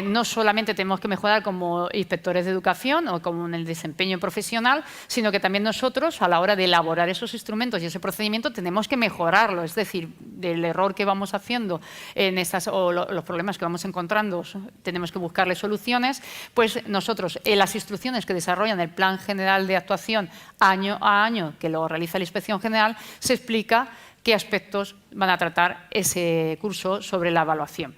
no solamente tenemos que mejorar como inspectores de educación o como en el desempeño profesional, sino que también nosotros a la hora de elaborar esos instrumentos y ese procedimiento tenemos que mejorarlo, es decir, del error que vamos haciendo en o los problemas que vamos encontrando, tenemos que buscarle soluciones, pues nosotros en las instrucciones que desarrollan el Plan General de Actuación año a año, que lo realiza la Inspección General, se explica qué aspectos van a tratar ese curso sobre la evaluación.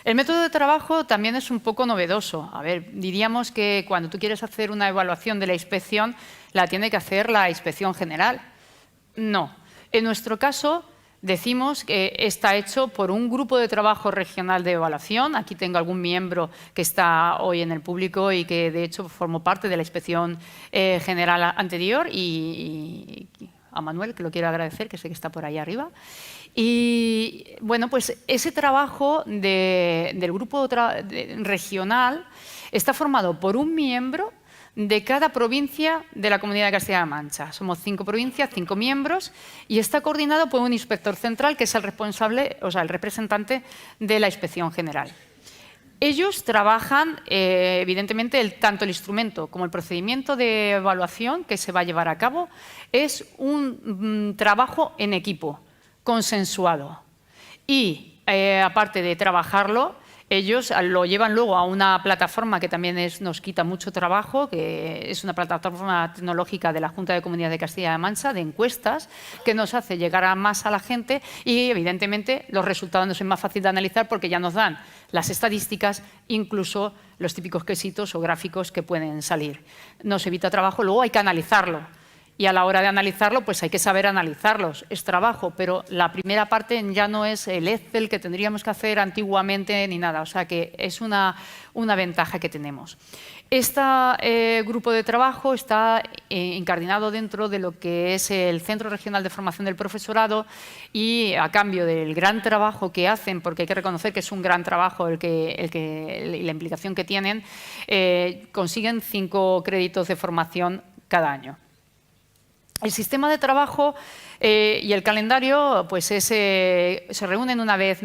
El método de trabajo también es un poco novedoso. A ver, diríamos que cuando tú quieres hacer una evaluación de la inspección, la tiene que hacer la Inspección General. No. En nuestro caso, decimos que está hecho por un grupo de trabajo regional de evaluación. Aquí tengo algún miembro que está hoy en el público y que, de hecho, formó parte de la Inspección General anterior y a Manuel, que lo quiero agradecer, que sé que está por ahí arriba. Y bueno, pues ese trabajo del grupo regional está formado por un miembro de cada provincia de la Comunidad de Castilla-La Mancha. Somos 5 provincias, 5 miembros, y está coordinado por un inspector central que es el responsable, o sea, el representante de la Inspección General. Ellos trabajan, evidentemente, tanto el instrumento como el procedimiento de evaluación que se va a llevar a cabo es un trabajo en equipo, consensuado. Y, aparte de trabajarlo, ellos lo llevan luego a una plataforma que también nos quita mucho trabajo, que es una plataforma tecnológica de la Junta de Comunidades de Castilla-La Mancha, de encuestas, que nos hace llegar más a la gente y, evidentemente, los resultados nos es más fácil de analizar porque ya nos dan las estadísticas, incluso los típicos quesitos o gráficos que pueden salir. Nos evita trabajo, luego hay que analizarlo. Y a la hora de analizarlo, pues hay que saber analizarlos. Es trabajo, pero la primera parte ya no es el Excel que tendríamos que hacer antiguamente ni nada. O sea que es una ventaja que tenemos. Este grupo de trabajo está incardinado dentro de lo que es el Centro Regional de Formación del Profesorado y a cambio del gran trabajo que hacen, porque hay que reconocer que es un gran trabajo la implicación que tienen, consiguen 5 créditos de formación cada año. El sistema de trabajo y el calendario pues se reúnen una vez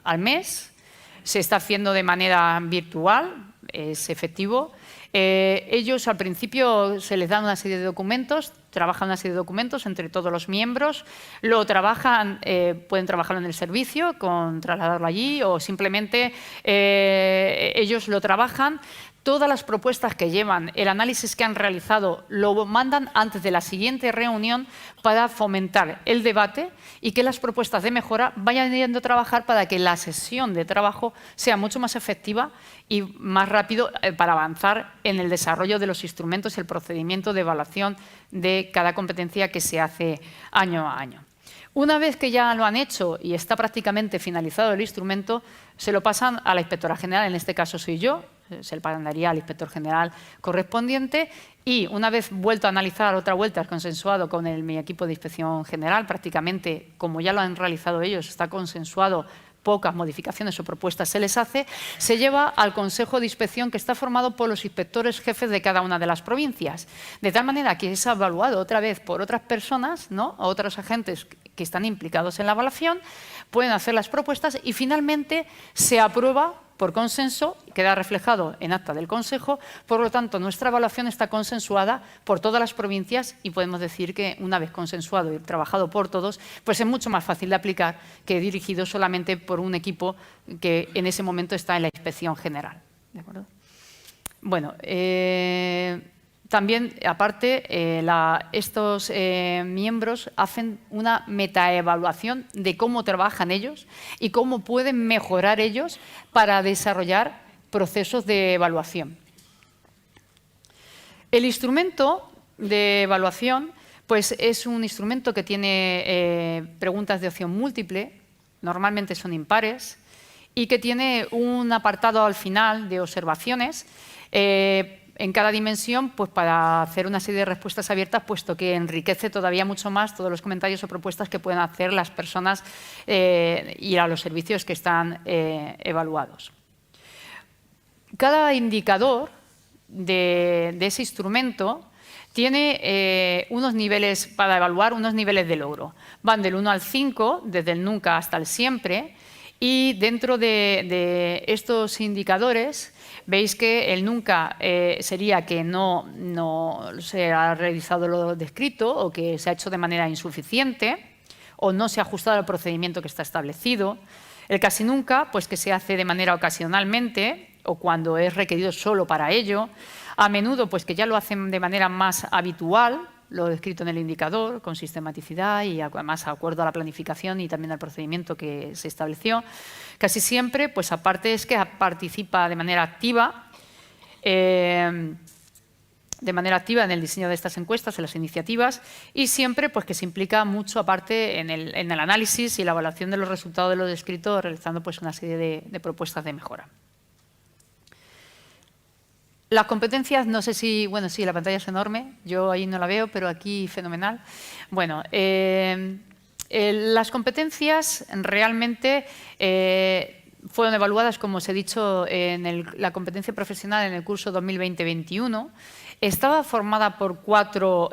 al mes, se está haciendo de manera virtual, es efectivo. Ellos al principio se les dan una serie de documentos, trabajan una serie de documentos entre todos los miembros, lo trabajan, pueden trabajarlo en el servicio, trasladarlo allí o simplemente ellos lo trabajan. Todas las propuestas que llevan, el análisis que han realizado, lo mandan antes de la siguiente reunión para fomentar el debate y que las propuestas de mejora vayan yendo a trabajar para que la sesión de trabajo sea mucho más efectiva y más rápido para avanzar en el desarrollo de los instrumentos y el procedimiento de evaluación de cada competencia que se hace año a año. Una vez que ya lo han hecho y está prácticamente finalizado el instrumento, se lo pasan a la inspectora general, en este caso soy yo, se le pasaría al inspector general correspondiente y una vez vuelto a analizar otra vuelta, consensuado con mi equipo de inspección general, prácticamente como ya lo han realizado ellos, está consensuado, pocas modificaciones o propuestas se les hace, se lleva al Consejo de Inspección que está formado por los inspectores jefes de cada una de las provincias. De tal manera que es evaluado otra vez por otras personas, ¿no? Otros agentes que están implicados en la evaluación, pueden hacer las propuestas y finalmente se aprueba por consenso, queda reflejado en acta del Consejo, por lo tanto nuestra evaluación está consensuada por todas las provincias y podemos decir que una vez consensuado y trabajado por todos, pues es mucho más fácil de aplicar que dirigido solamente por un equipo que en ese momento está en la Inspección General. ¿De acuerdo? Bueno, también, aparte, estos miembros hacen una metaevaluación de cómo trabajan ellos y cómo pueden mejorar ellos para desarrollar procesos de evaluación. El instrumento de evaluación pues, es un instrumento que tiene preguntas de opción múltiple, normalmente son impares, y que tiene un apartado al final de observaciones en cada dimensión, pues para hacer una serie de respuestas abiertas, puesto que enriquece todavía mucho más todos los comentarios o propuestas que pueden hacer las personas y a los servicios que están evaluados. Cada indicador de ese instrumento tiene unos niveles para evaluar, unos niveles de logro. Van del 1 al 5, desde el nunca hasta el siempre, y dentro de estos indicadores veis que el nunca sería que no se ha realizado lo descrito o que se ha hecho de manera insuficiente o no se ha ajustado al procedimiento que está establecido. El casi nunca, pues que se hace de manera ocasionalmente o cuando es requerido solo para ello. A menudo, pues que ya lo hacen de manera más habitual, lo descrito en el indicador, con sistematicidad y además de acuerdo a la planificación y también al procedimiento que se estableció. Casi siempre, pues aparte es que participa de manera activa en el diseño de estas encuestas, en las iniciativas, y siempre pues, que se implica mucho aparte en el análisis y la evaluación de los resultados de lo descrito, realizando pues, una serie de propuestas de mejora. Las competencias, no sé si, bueno, sí, la pantalla es enorme, yo ahí no la veo, pero aquí fenomenal. Bueno, las competencias realmente fueron evaluadas, como os he dicho, en la competencia profesional en el curso 2020-21. Estaba formada por 4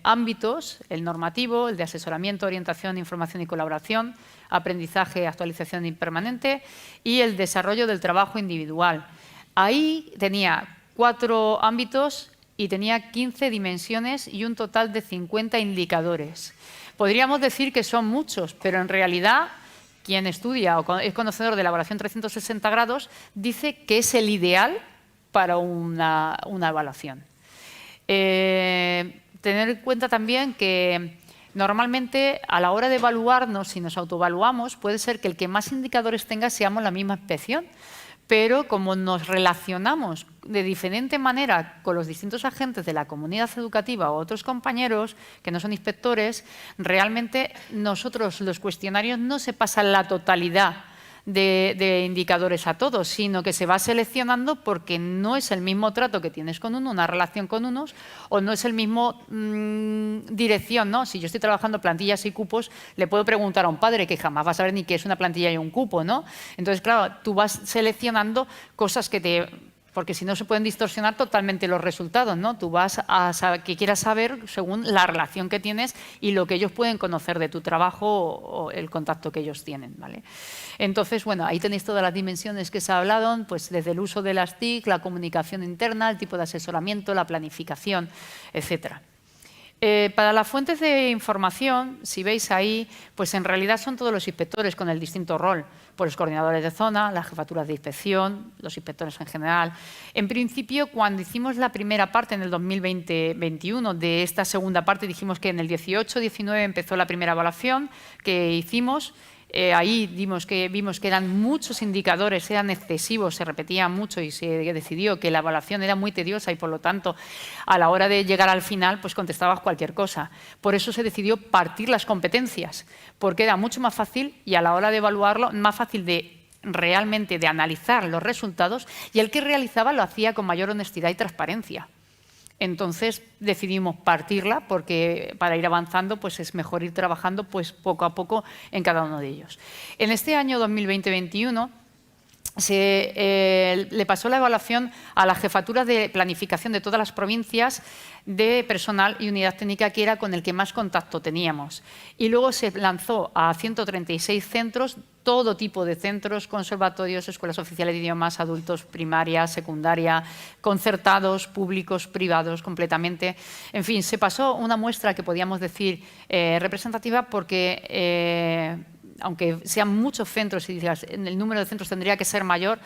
ámbitos: el normativo, el de asesoramiento, orientación, información y colaboración, aprendizaje, actualización permanente y el desarrollo del trabajo individual. Ahí tenía 4 ámbitos y tenía 15 dimensiones y un total de 50 indicadores. Podríamos decir que son muchos, pero en realidad quien estudia o es conocedor de la evaluación 360 grados dice que es el ideal para una evaluación. Tener en cuenta también que normalmente a la hora de evaluarnos, si nos autoevaluamos, puede ser que el que más indicadores tenga seamos la misma inspección, pero como nos relacionamos de diferente manera con los distintos agentes de la comunidad educativa o otros compañeros que no son inspectores, realmente nosotros los cuestionarios no se pasan la totalidad de indicadores a todos, sino que se va seleccionando porque no es el mismo trato que tienes con uno, una relación con unos, o no es el mismo dirección, ¿no? Si yo estoy trabajando plantillas y cupos, le puedo preguntar a un padre que jamás va a saber ni qué es una plantilla y un cupo, ¿no? Entonces, claro, tú vas seleccionando cosas porque si no se pueden distorsionar totalmente los resultados, ¿no? Tú vas a saber que quieras saber según la relación que tienes y lo que ellos pueden conocer de tu trabajo o el contacto que ellos tienen, ¿vale? Entonces, bueno, ahí tenéis todas las dimensiones que se ha hablado, pues desde el uso de las TIC, la comunicación interna, el tipo de asesoramiento, la planificación, etcétera. Para las fuentes de información, si veis ahí, pues en realidad son todos los inspectores con el distinto rol, pues los coordinadores de zona, las jefaturas de inspección, los inspectores en general. En principio, cuando hicimos la primera parte en el 2020-21 de esta segunda parte, dijimos que en el 18-19 empezó la primera evaluación que hicimos. Ahí vimos que eran muchos indicadores, eran excesivos, se repetían mucho y se decidió que la evaluación era muy tediosa y, por lo tanto, a la hora de llegar al final, pues contestabas cualquier cosa. Por eso se decidió partir las competencias, porque era mucho más fácil y a la hora de evaluarlo, más fácil realmente de analizar los resultados, y el que realizaba lo hacía con mayor honestidad y transparencia. Entonces decidimos partirla porque para ir avanzando pues es mejor ir trabajando pues poco a poco en cada uno de ellos. En este año 2020-21 le pasó la evaluación a la jefatura de planificación de todas las provincias de personal y unidad técnica, que era con el que más contacto teníamos. Y luego se lanzó a 136 centros, todo tipo de centros, conservatorios, escuelas oficiales de idiomas, adultos, primaria, secundaria, concertados, públicos, privados, completamente. En fin, se pasó una muestra que podíamos decir representativa porque aunque sean muchos centros y el número de centros tendría que ser mayor,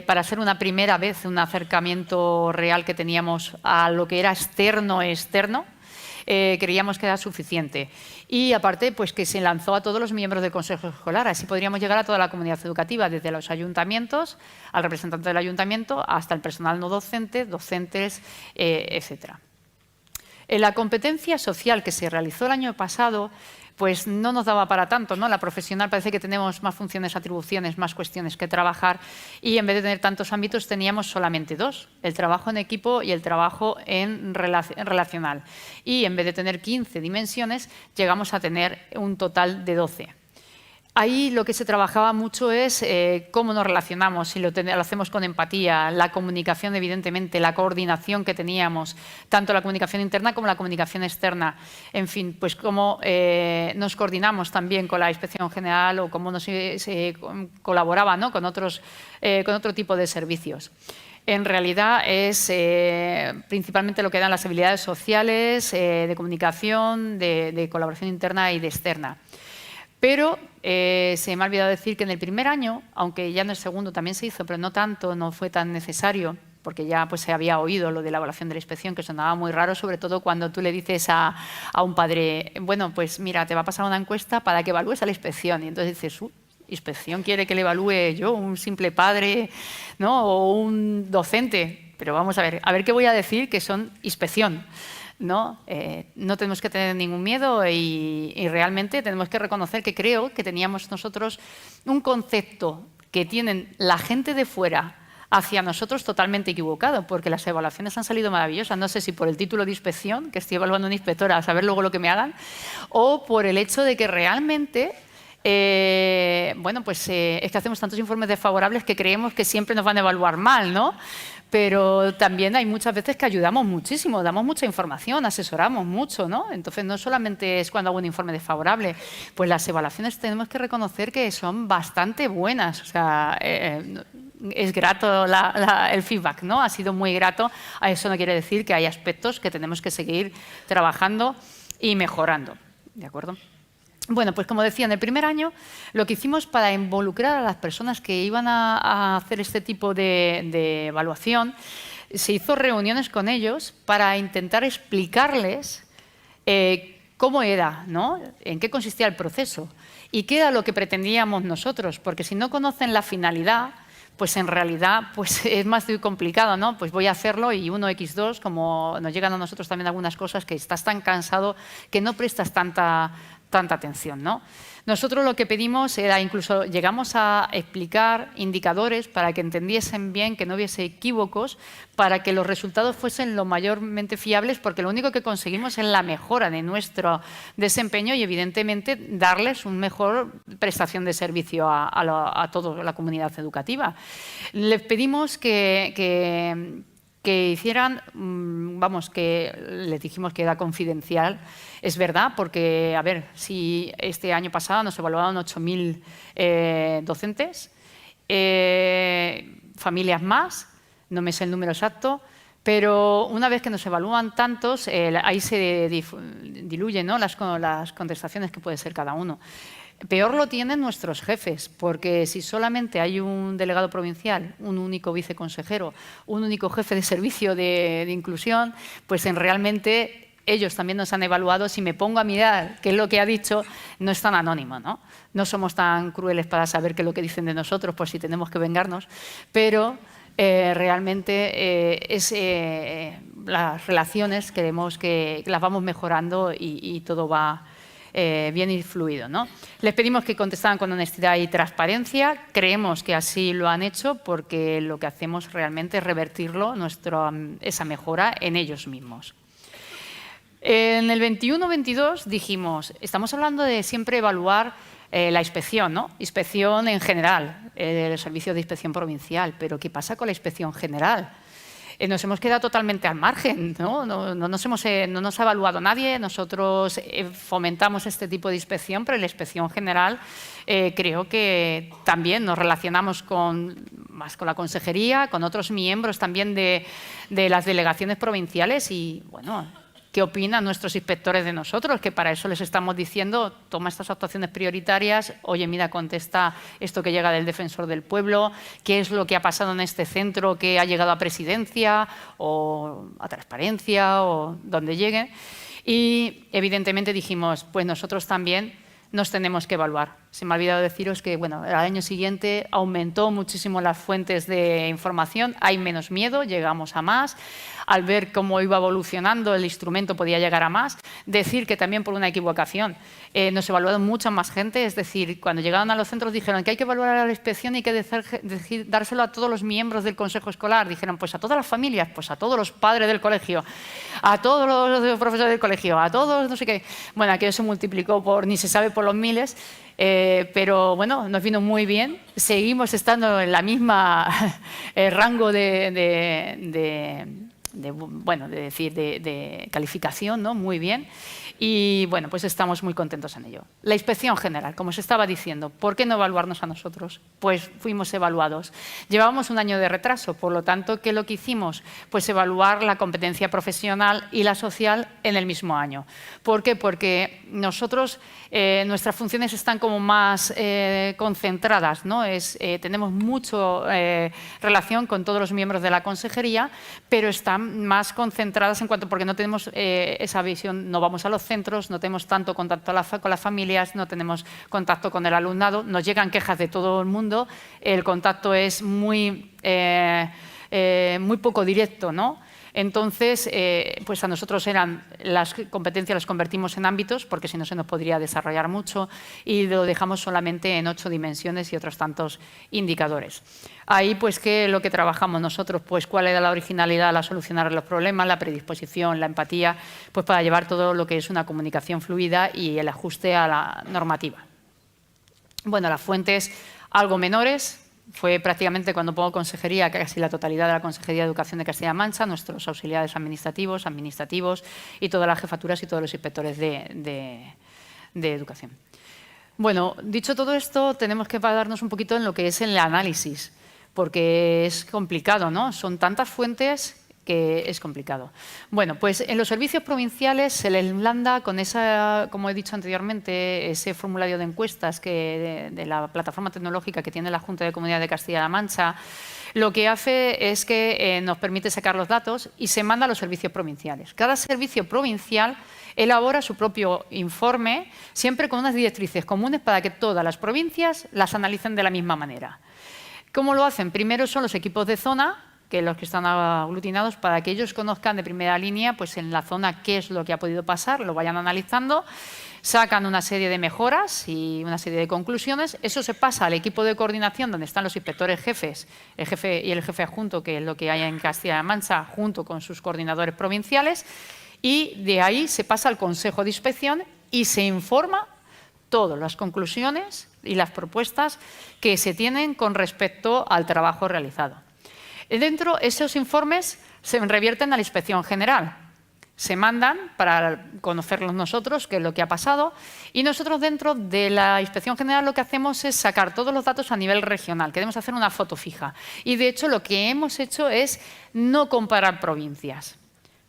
para ser una primera vez un acercamiento real que teníamos a lo que era externo, creíamos que era suficiente. Y aparte, pues que se lanzó a todos los miembros del Consejo Escolar. Así podríamos llegar a toda la comunidad educativa, desde los ayuntamientos, al representante del ayuntamiento, hasta el personal no docente, docentes, etcétera. En la competencia social que se realizó el año pasado, pues no nos daba para tanto, ¿no? La profesional parece que tenemos más funciones, atribuciones, más cuestiones que trabajar, y en vez de tener tantos ámbitos teníamos solamente 2, el trabajo en equipo y el trabajo en relacional. Y en vez de tener 15 dimensiones, llegamos a tener un total de 12. Ahí lo que se trabajaba mucho es cómo nos relacionamos, si lo hacemos con empatía, la comunicación, evidentemente, la coordinación que teníamos, tanto la comunicación interna como la comunicación externa. En fin, pues cómo nos coordinamos también con la Inspección General o cómo se colaboraba, ¿no? con otro tipo de servicios. En realidad es principalmente lo que dan las habilidades sociales, de comunicación, de colaboración interna y de externa. Pero se me ha olvidado decir que en el primer año, aunque ya en el segundo también se hizo, pero no tanto, no fue tan necesario, porque ya pues, se había oído lo de la evaluación de la inspección, que sonaba muy raro, sobre todo cuando tú le dices a un padre, bueno, pues mira, te va a pasar una encuesta para que evalúes a la inspección. Y entonces dices, ¿inspección quiere que le evalúe yo, un simple padre, ¿no? O un docente? Pero vamos a ver qué voy a decir que son inspección. No tenemos que tener ningún miedo y realmente tenemos que reconocer que creo que teníamos nosotros un concepto que tienen la gente de fuera hacia nosotros totalmente equivocado, porque las evaluaciones han salido maravillosas. No sé si por el título de inspección, que estoy evaluando a una inspectora a saber luego lo que me hagan, o por el hecho de que realmente bueno, pues es que hacemos tantos informes desfavorables que creemos que siempre nos van a evaluar mal, ¿no? Pero también hay muchas veces que ayudamos muchísimo, damos mucha información, asesoramos mucho, ¿no? Entonces, no solamente es cuando hago un informe desfavorable, pues las evaluaciones tenemos que reconocer que son bastante buenas, o sea, es grato el feedback, ¿no? Ha sido muy grato. Eso no quiere decir que hay aspectos que tenemos que seguir trabajando y mejorando, ¿de acuerdo? Bueno, pues como decía, en el primer año lo que hicimos para involucrar a las personas que iban a hacer este tipo de evaluación, se hizo reuniones con ellos para intentar explicarles cómo era, ¿no? En qué consistía el proceso y qué era lo que pretendíamos nosotros, porque si no conocen la finalidad, pues en realidad pues es más complicado, ¿no? Pues voy a hacerlo y 1x2, como nos llegan a nosotros también algunas cosas, que estás tan cansado que no prestas tanta atención, ¿no? Nosotros lo que pedimos era, incluso llegamos a explicar indicadores para que entendiesen bien, que no hubiese equívocos, para que los resultados fuesen lo mayormente fiables, porque lo único que conseguimos es la mejora de nuestro desempeño y, evidentemente, darles una mejor prestación de servicio a toda la comunidad educativa. Les pedimos que hicieran, vamos, que les dijimos que era confidencial. Es verdad, porque, a ver, si este año pasado nos evaluaron 8.000 docentes, familias más, no me sé el número exacto, pero una vez que nos evalúan tantos, ahí se diluyen, ¿no? las contestaciones que puede ser cada uno. Peor lo tienen nuestros jefes, porque si solamente hay un delegado provincial, un único viceconsejero, un único jefe de servicio de inclusión, pues realmente ellos también nos han evaluado. Si me pongo a mirar qué es lo que ha dicho, no es tan anónimo, ¿no? No somos tan crueles para saber qué es lo que dicen de nosotros, por si tenemos que vengarnos, pero realmente las relaciones queremos que las vamos mejorando y todo va bien y fluido, ¿no? Les pedimos que contestaran con honestidad y transparencia. Creemos que así lo han hecho, porque lo que hacemos realmente es revertirlo, esa mejora, en ellos mismos. En el 21-22 dijimos, estamos hablando de siempre evaluar la inspección, ¿no? Inspección en general, el servicio de inspección provincial, pero ¿qué pasa con la inspección general? Nos hemos quedado totalmente al margen, ¿no? No nos ha evaluado nadie. Nosotros fomentamos este tipo de inspección, pero en la inspección general creo que también nos relacionamos más con la consejería, con otros miembros también de las delegaciones provinciales y, bueno, ¿qué opinan nuestros inspectores de nosotros? Que para eso les estamos diciendo, toma estas actuaciones prioritarias, oye, mira, contesta esto que llega del Defensor del Pueblo, qué es lo que ha pasado en este centro que ha llegado a Presidencia o a Transparencia o donde llegue. Y evidentemente dijimos, pues nosotros también nos tenemos que evaluar. Se me ha olvidado deciros que, bueno, al año siguiente aumentó muchísimo las fuentes de información, hay menos miedo, llegamos a más. Al ver cómo iba evolucionando el instrumento podía llegar a más. Decir que también por una equivocación nos evaluaron mucha más gente, es decir, cuando llegaron a los centros dijeron que hay que evaluar a la inspección y hay que dárselo a todos los miembros del consejo escolar. Dijeron, pues a todas las familias, pues a todos los padres del colegio, a todos los profesores del colegio, a todos no sé qué. Bueno, aquello se multiplicó ni se sabe por los miles. Pero bueno, nos vino muy bien. Seguimos estando en la misma rango de calificación, ¿no? Muy bien. Y bueno, pues estamos muy contentos en ello. La inspección general, como os estaba diciendo, ¿por qué no evaluarnos a nosotros? Pues fuimos evaluados. Llevábamos un año de retraso, por lo tanto, ¿qué es lo que hicimos? Pues evaluar la competencia profesional y la social en el mismo año. ¿Por qué? Porque nosotros, nuestras funciones están como más concentradas, ¿no? Tenemos mucha relación con todos los miembros de la consejería, pero están más concentradas porque no tenemos esa visión, no vamos a los centros, no tenemos tanto contacto con las familias, no tenemos contacto con el alumnado, nos llegan quejas de todo el mundo, el contacto es muy poco directo, ¿no? Entonces, pues a nosotros eran las competencias las convertimos en ámbitos, porque si no se nos podría desarrollar mucho, y lo dejamos solamente en 8 dimensiones y otros tantos indicadores. Ahí, pues, ¿qué es lo que trabajamos nosotros? Pues, ¿cuál era la originalidad, la solucionar los problemas, la predisposición, la empatía? Pues para llevar todo lo que es una comunicación fluida y el ajuste a la normativa. Bueno, las fuentes algo menores. Fue prácticamente cuando pongo consejería, casi la totalidad de la Consejería de Educación de Castilla-La Mancha, nuestros auxiliares administrativos y todas las jefaturas y todos los inspectores de educación. Bueno, dicho todo esto, tenemos que pararnos un poquito en lo que es el análisis, porque es complicado, ¿no? Son tantas fuentes que es complicado. Bueno, pues en los servicios provinciales se les manda con esa, como he dicho anteriormente, ese formulario de encuestas de la plataforma tecnológica que tiene la Junta de Comunidad de Castilla-La Mancha. Lo que hace es que nos permite sacar los datos y se manda a los servicios provinciales. Cada servicio provincial elabora su propio informe, siempre con unas directrices comunes para que todas las provincias las analicen de la misma manera. ¿Cómo lo hacen? Primero son los equipos de zona, que los que están aglutinados, para que ellos conozcan de primera línea, pues en la zona, qué es lo que ha podido pasar, lo vayan analizando, sacan una serie de mejoras y una serie de conclusiones. Eso se pasa al equipo de coordinación, donde están los inspectores jefes, el jefe y el jefe adjunto, que es lo que hay en Castilla-La Mancha, junto con sus coordinadores provinciales, y de ahí se pasa al Consejo de Inspección y se informa todas las conclusiones y las propuestas que se tienen con respecto al trabajo realizado. Dentro, esos informes se revierten a la Inspección General. Se mandan para conocerlos nosotros, qué es lo que ha pasado, y nosotros dentro de la Inspección General lo que hacemos es sacar todos los datos a nivel regional. Queremos hacer una foto fija. Y, de hecho, lo que hemos hecho es no comparar provincias.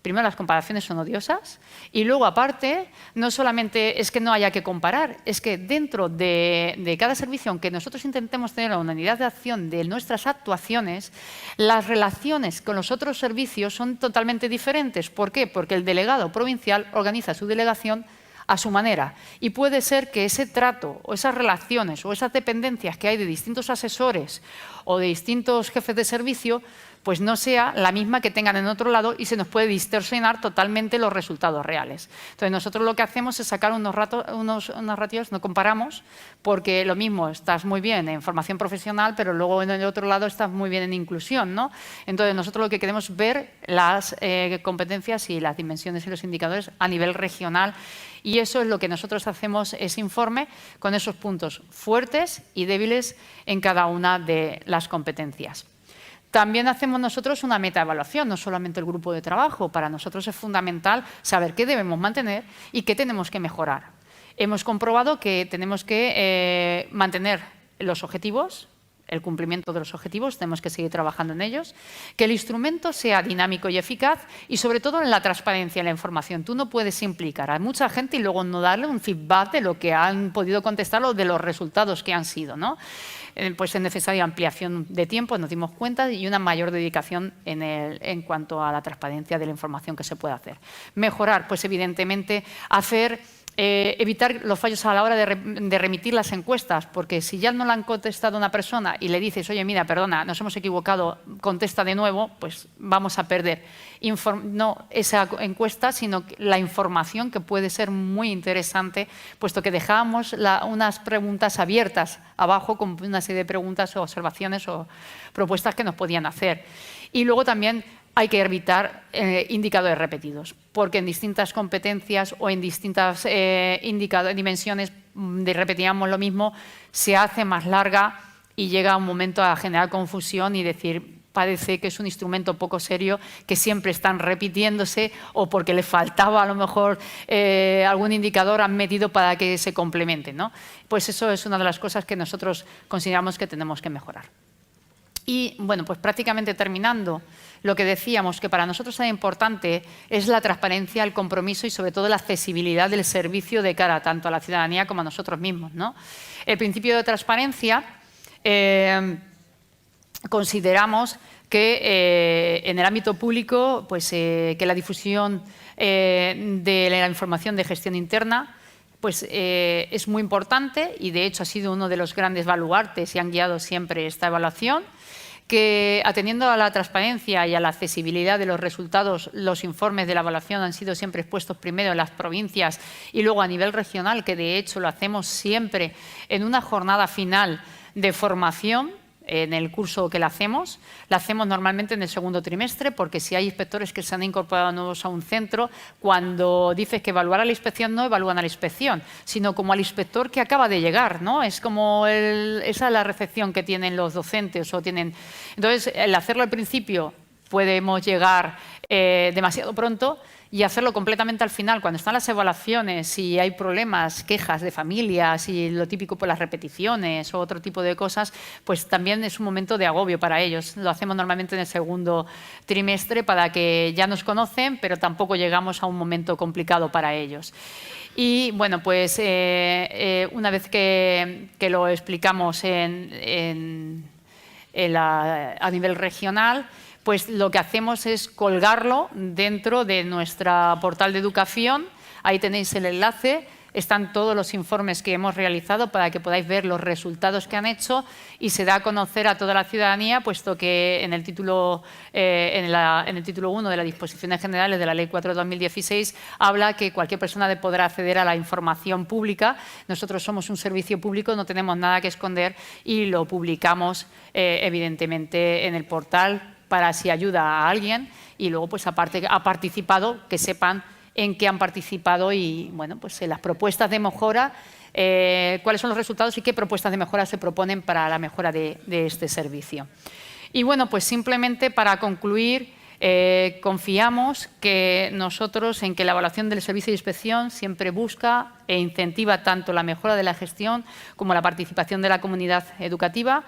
Primero, las comparaciones son odiosas y luego, aparte, no solamente es que no haya que comparar, es que dentro de cada servicio, aunque nosotros intentemos tener una unidad de acción de nuestras actuaciones, las relaciones con los otros servicios son totalmente diferentes. ¿Por qué? Porque el delegado provincial organiza su delegación a su manera y puede ser que ese trato o esas relaciones o esas dependencias que hay de distintos asesores o de distintos jefes de servicio pues no sea la misma que tengan en otro lado y se nos puede distorsionar totalmente los resultados reales. Entonces, nosotros lo que hacemos es sacar unos ratios, no comparamos, porque lo mismo, estás muy bien en formación profesional, pero luego en el otro lado estás muy bien en inclusión, ¿no? Entonces, nosotros lo que queremos es ver las competencias y las dimensiones y los indicadores a nivel regional, y eso es lo que nosotros hacemos, ese informe, con esos puntos fuertes y débiles en cada una de las competencias. También hacemos nosotros una metaevaluación, no solamente el grupo de trabajo. Para nosotros es fundamental saber qué debemos mantener y qué tenemos que mejorar. Hemos comprobado que tenemos que mantener los objetivos, el cumplimiento de los objetivos, tenemos que seguir trabajando en ellos, que el instrumento sea dinámico y eficaz y, sobre todo, en la transparencia en la información. Tú no puedes implicar a mucha gente y luego no darle un feedback de lo que han podido contestar o de los resultados que han sido, ¿no? Pues es necesaria ampliación de tiempo, nos dimos cuenta, y una mayor dedicación en cuanto a la transparencia de la información que se puede hacer. Mejorar, pues evidentemente, evitar los fallos a la hora de remitir las encuestas, porque si ya no la han contestado una persona y le dices, oye, mira, perdona, nos hemos equivocado, contesta de nuevo, pues vamos a perder no esa encuesta, sino la información, que puede ser muy interesante, puesto que dejábamos unas preguntas abiertas abajo con una serie de preguntas o observaciones o propuestas que nos podían hacer. Y luego también hay que evitar indicadores repetidos, porque en distintas competencias o en distintas dimensiones repetíamos lo mismo, se hace más larga y llega un momento a generar confusión y decir, parece que es un instrumento poco serio, que siempre están repitiéndose, o porque le faltaba a lo mejor algún indicador han metido para que se complemente, ¿no? Pues eso es una de las cosas que nosotros consideramos que tenemos que mejorar. Y, bueno, pues prácticamente terminando, lo que decíamos, que para nosotros era importante, es la transparencia, el compromiso y, sobre todo, la accesibilidad del servicio de cara tanto a la ciudadanía como a nosotros mismos, ¿no? El principio de transparencia, consideramos que en el ámbito público, pues, que la difusión de la información de gestión interna pues es muy importante, y de hecho ha sido uno de los grandes baluartes y han guiado siempre esta evaluación, que atendiendo a la transparencia y a la accesibilidad de los resultados, los informes de la evaluación han sido siempre expuestos primero en las provincias y luego a nivel regional, que de hecho lo hacemos siempre en una jornada final de formación en el curso que la hacemos normalmente en el segundo trimestre, porque si hay inspectores que se han incorporado nuevos a un centro, cuando dices que evaluar a la inspección, no evalúan a la inspección, sino como al inspector que acaba de llegar, ¿no? Es como esa es la recepción que tienen los docentes. Entonces, el hacerlo al principio podemos llegar demasiado pronto, y hacerlo completamente al final, cuando están las evaluaciones, si hay problemas, quejas de familias y lo típico por las repeticiones o otro tipo de cosas, pues también es un momento de agobio para ellos. Lo hacemos normalmente en el segundo trimestre para que ya nos conocen, pero tampoco llegamos a un momento complicado para ellos. Y bueno, pues una vez que lo explicamos a nivel regional, pues lo que hacemos es colgarlo dentro de nuestra portal de educación. Ahí tenéis el enlace, están todos los informes que hemos realizado para que podáis ver los resultados que han hecho, y se da a conocer a toda la ciudadanía, puesto que en el título 1 de las disposiciones generales de la Ley 4/2016 habla que cualquier persona podrá acceder a la información pública. Nosotros somos un servicio público, no tenemos nada que esconder y lo publicamos evidentemente en el portal, para si ayuda a alguien, y luego pues aparte ha participado, que sepan en qué han participado y bueno, pues en las propuestas de mejora, cuáles son los resultados y qué propuestas de mejora se proponen para la mejora de este servicio. Y bueno, pues simplemente para concluir, confiamos que nosotros en que la evaluación del servicio de inspección siempre busca e incentiva tanto la mejora de la gestión como la participación de la comunidad educativa.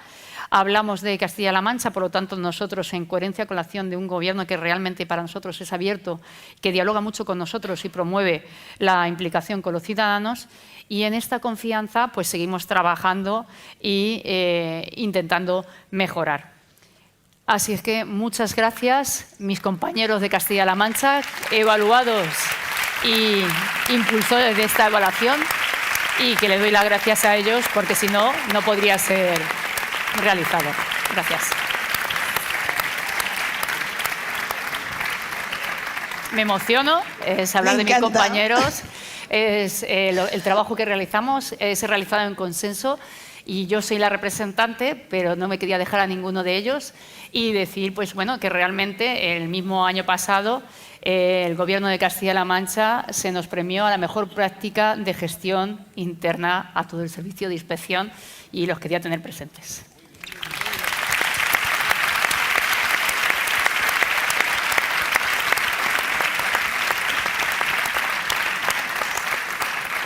Hablamos de Castilla-La Mancha, por lo tanto, nosotros, en coherencia con la acción de un gobierno que realmente para nosotros es abierto, que dialoga mucho con nosotros y promueve la implicación con los ciudadanos, y en esta confianza pues seguimos trabajando e intentando mejorar. Así es que muchas gracias, mis compañeros de Castilla-La Mancha, evaluados y impulsores de esta evaluación, y que les doy las gracias a ellos, porque si no, no podría ser realizado. Gracias. Me emociono, es hablar de mis compañeros, es el trabajo que realizamos, es realizado en consenso, y yo soy la representante, pero no me quería dejar a ninguno de ellos, y decir pues bueno, que realmente el mismo año pasado el Gobierno de Castilla-La Mancha se nos premió a la mejor práctica de gestión interna a todo el servicio de inspección, y los quería tener presentes.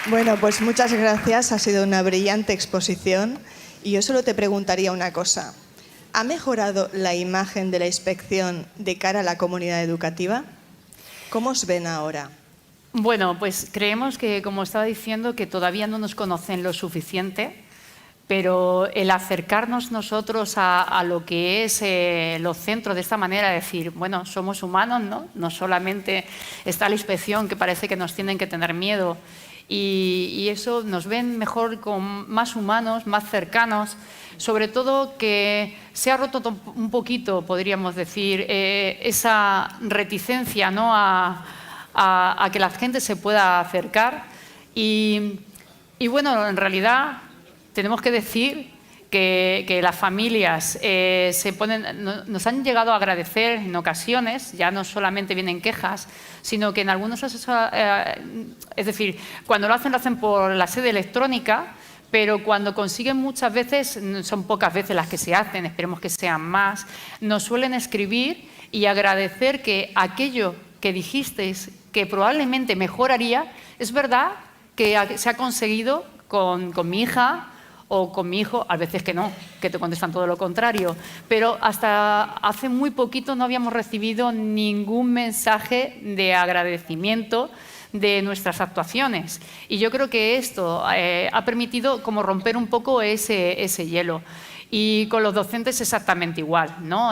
Bueno, pues muchas gracias. Ha sido una brillante exposición. Y yo solo te preguntaría una cosa. ¿Ha mejorado la imagen de la inspección de cara a la comunidad educativa? ¿Cómo os ven ahora? Bueno, pues creemos que, como estaba diciendo, que todavía no nos conocen lo suficiente, pero el acercarnos nosotros a lo que es los centros de esta manera, decir, bueno, somos humanos, ¿no? No solamente está la inspección, que parece que nos tienen que tener miedo, y eso nos ven mejor, más humanos, más cercanos, sobre todo que se ha roto un poquito, podríamos decir, esa reticencia, ¿no? a que la gente se pueda acercar, y bueno, en realidad tenemos que decir que las familias nos han llegado a agradecer en ocasiones, ya no solamente vienen quejas, sino que en algunos casos, es decir, cuando lo hacen por la sede electrónica, pero cuando consiguen muchas veces, son pocas veces las que se hacen, esperemos que sean más, nos suelen escribir y agradecer que aquello que dijisteis que probablemente mejoraría, es verdad que se ha conseguido con mi hija o con mi hijo, a veces que no, que te contestan todo lo contrario, pero hasta hace muy poquito no habíamos recibido ningún mensaje de agradecimiento de nuestras actuaciones, y yo creo que esto ha permitido como romper un poco ese hielo. Y con los docentes exactamente igual, ¿no?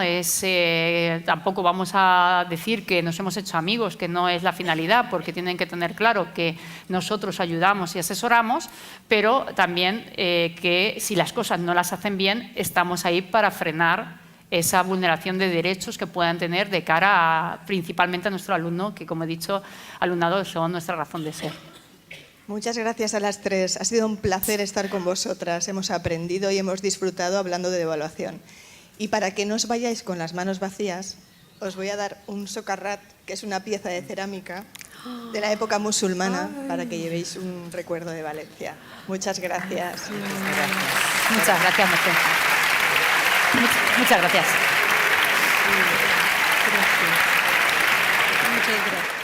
Tampoco vamos a decir que nos hemos hecho amigos, que no es la finalidad, porque tienen que tener claro que nosotros ayudamos y asesoramos, pero también que si las cosas no las hacen bien, estamos ahí para frenar esa vulneración de derechos que puedan tener de cara principalmente a nuestro alumno, que como he dicho, alumnado son nuestra razón de ser. Muchas gracias a las tres. Ha sido un placer estar con vosotras. Hemos aprendido y hemos disfrutado hablando de evaluación. Y para que no os vayáis con las manos vacías, os voy a dar un socarrat, que es una pieza de cerámica de la época musulmana, para que llevéis un recuerdo de Valencia. Muchas gracias. Muchas gracias, Mercè. Muchas gracias. Muchas gracias.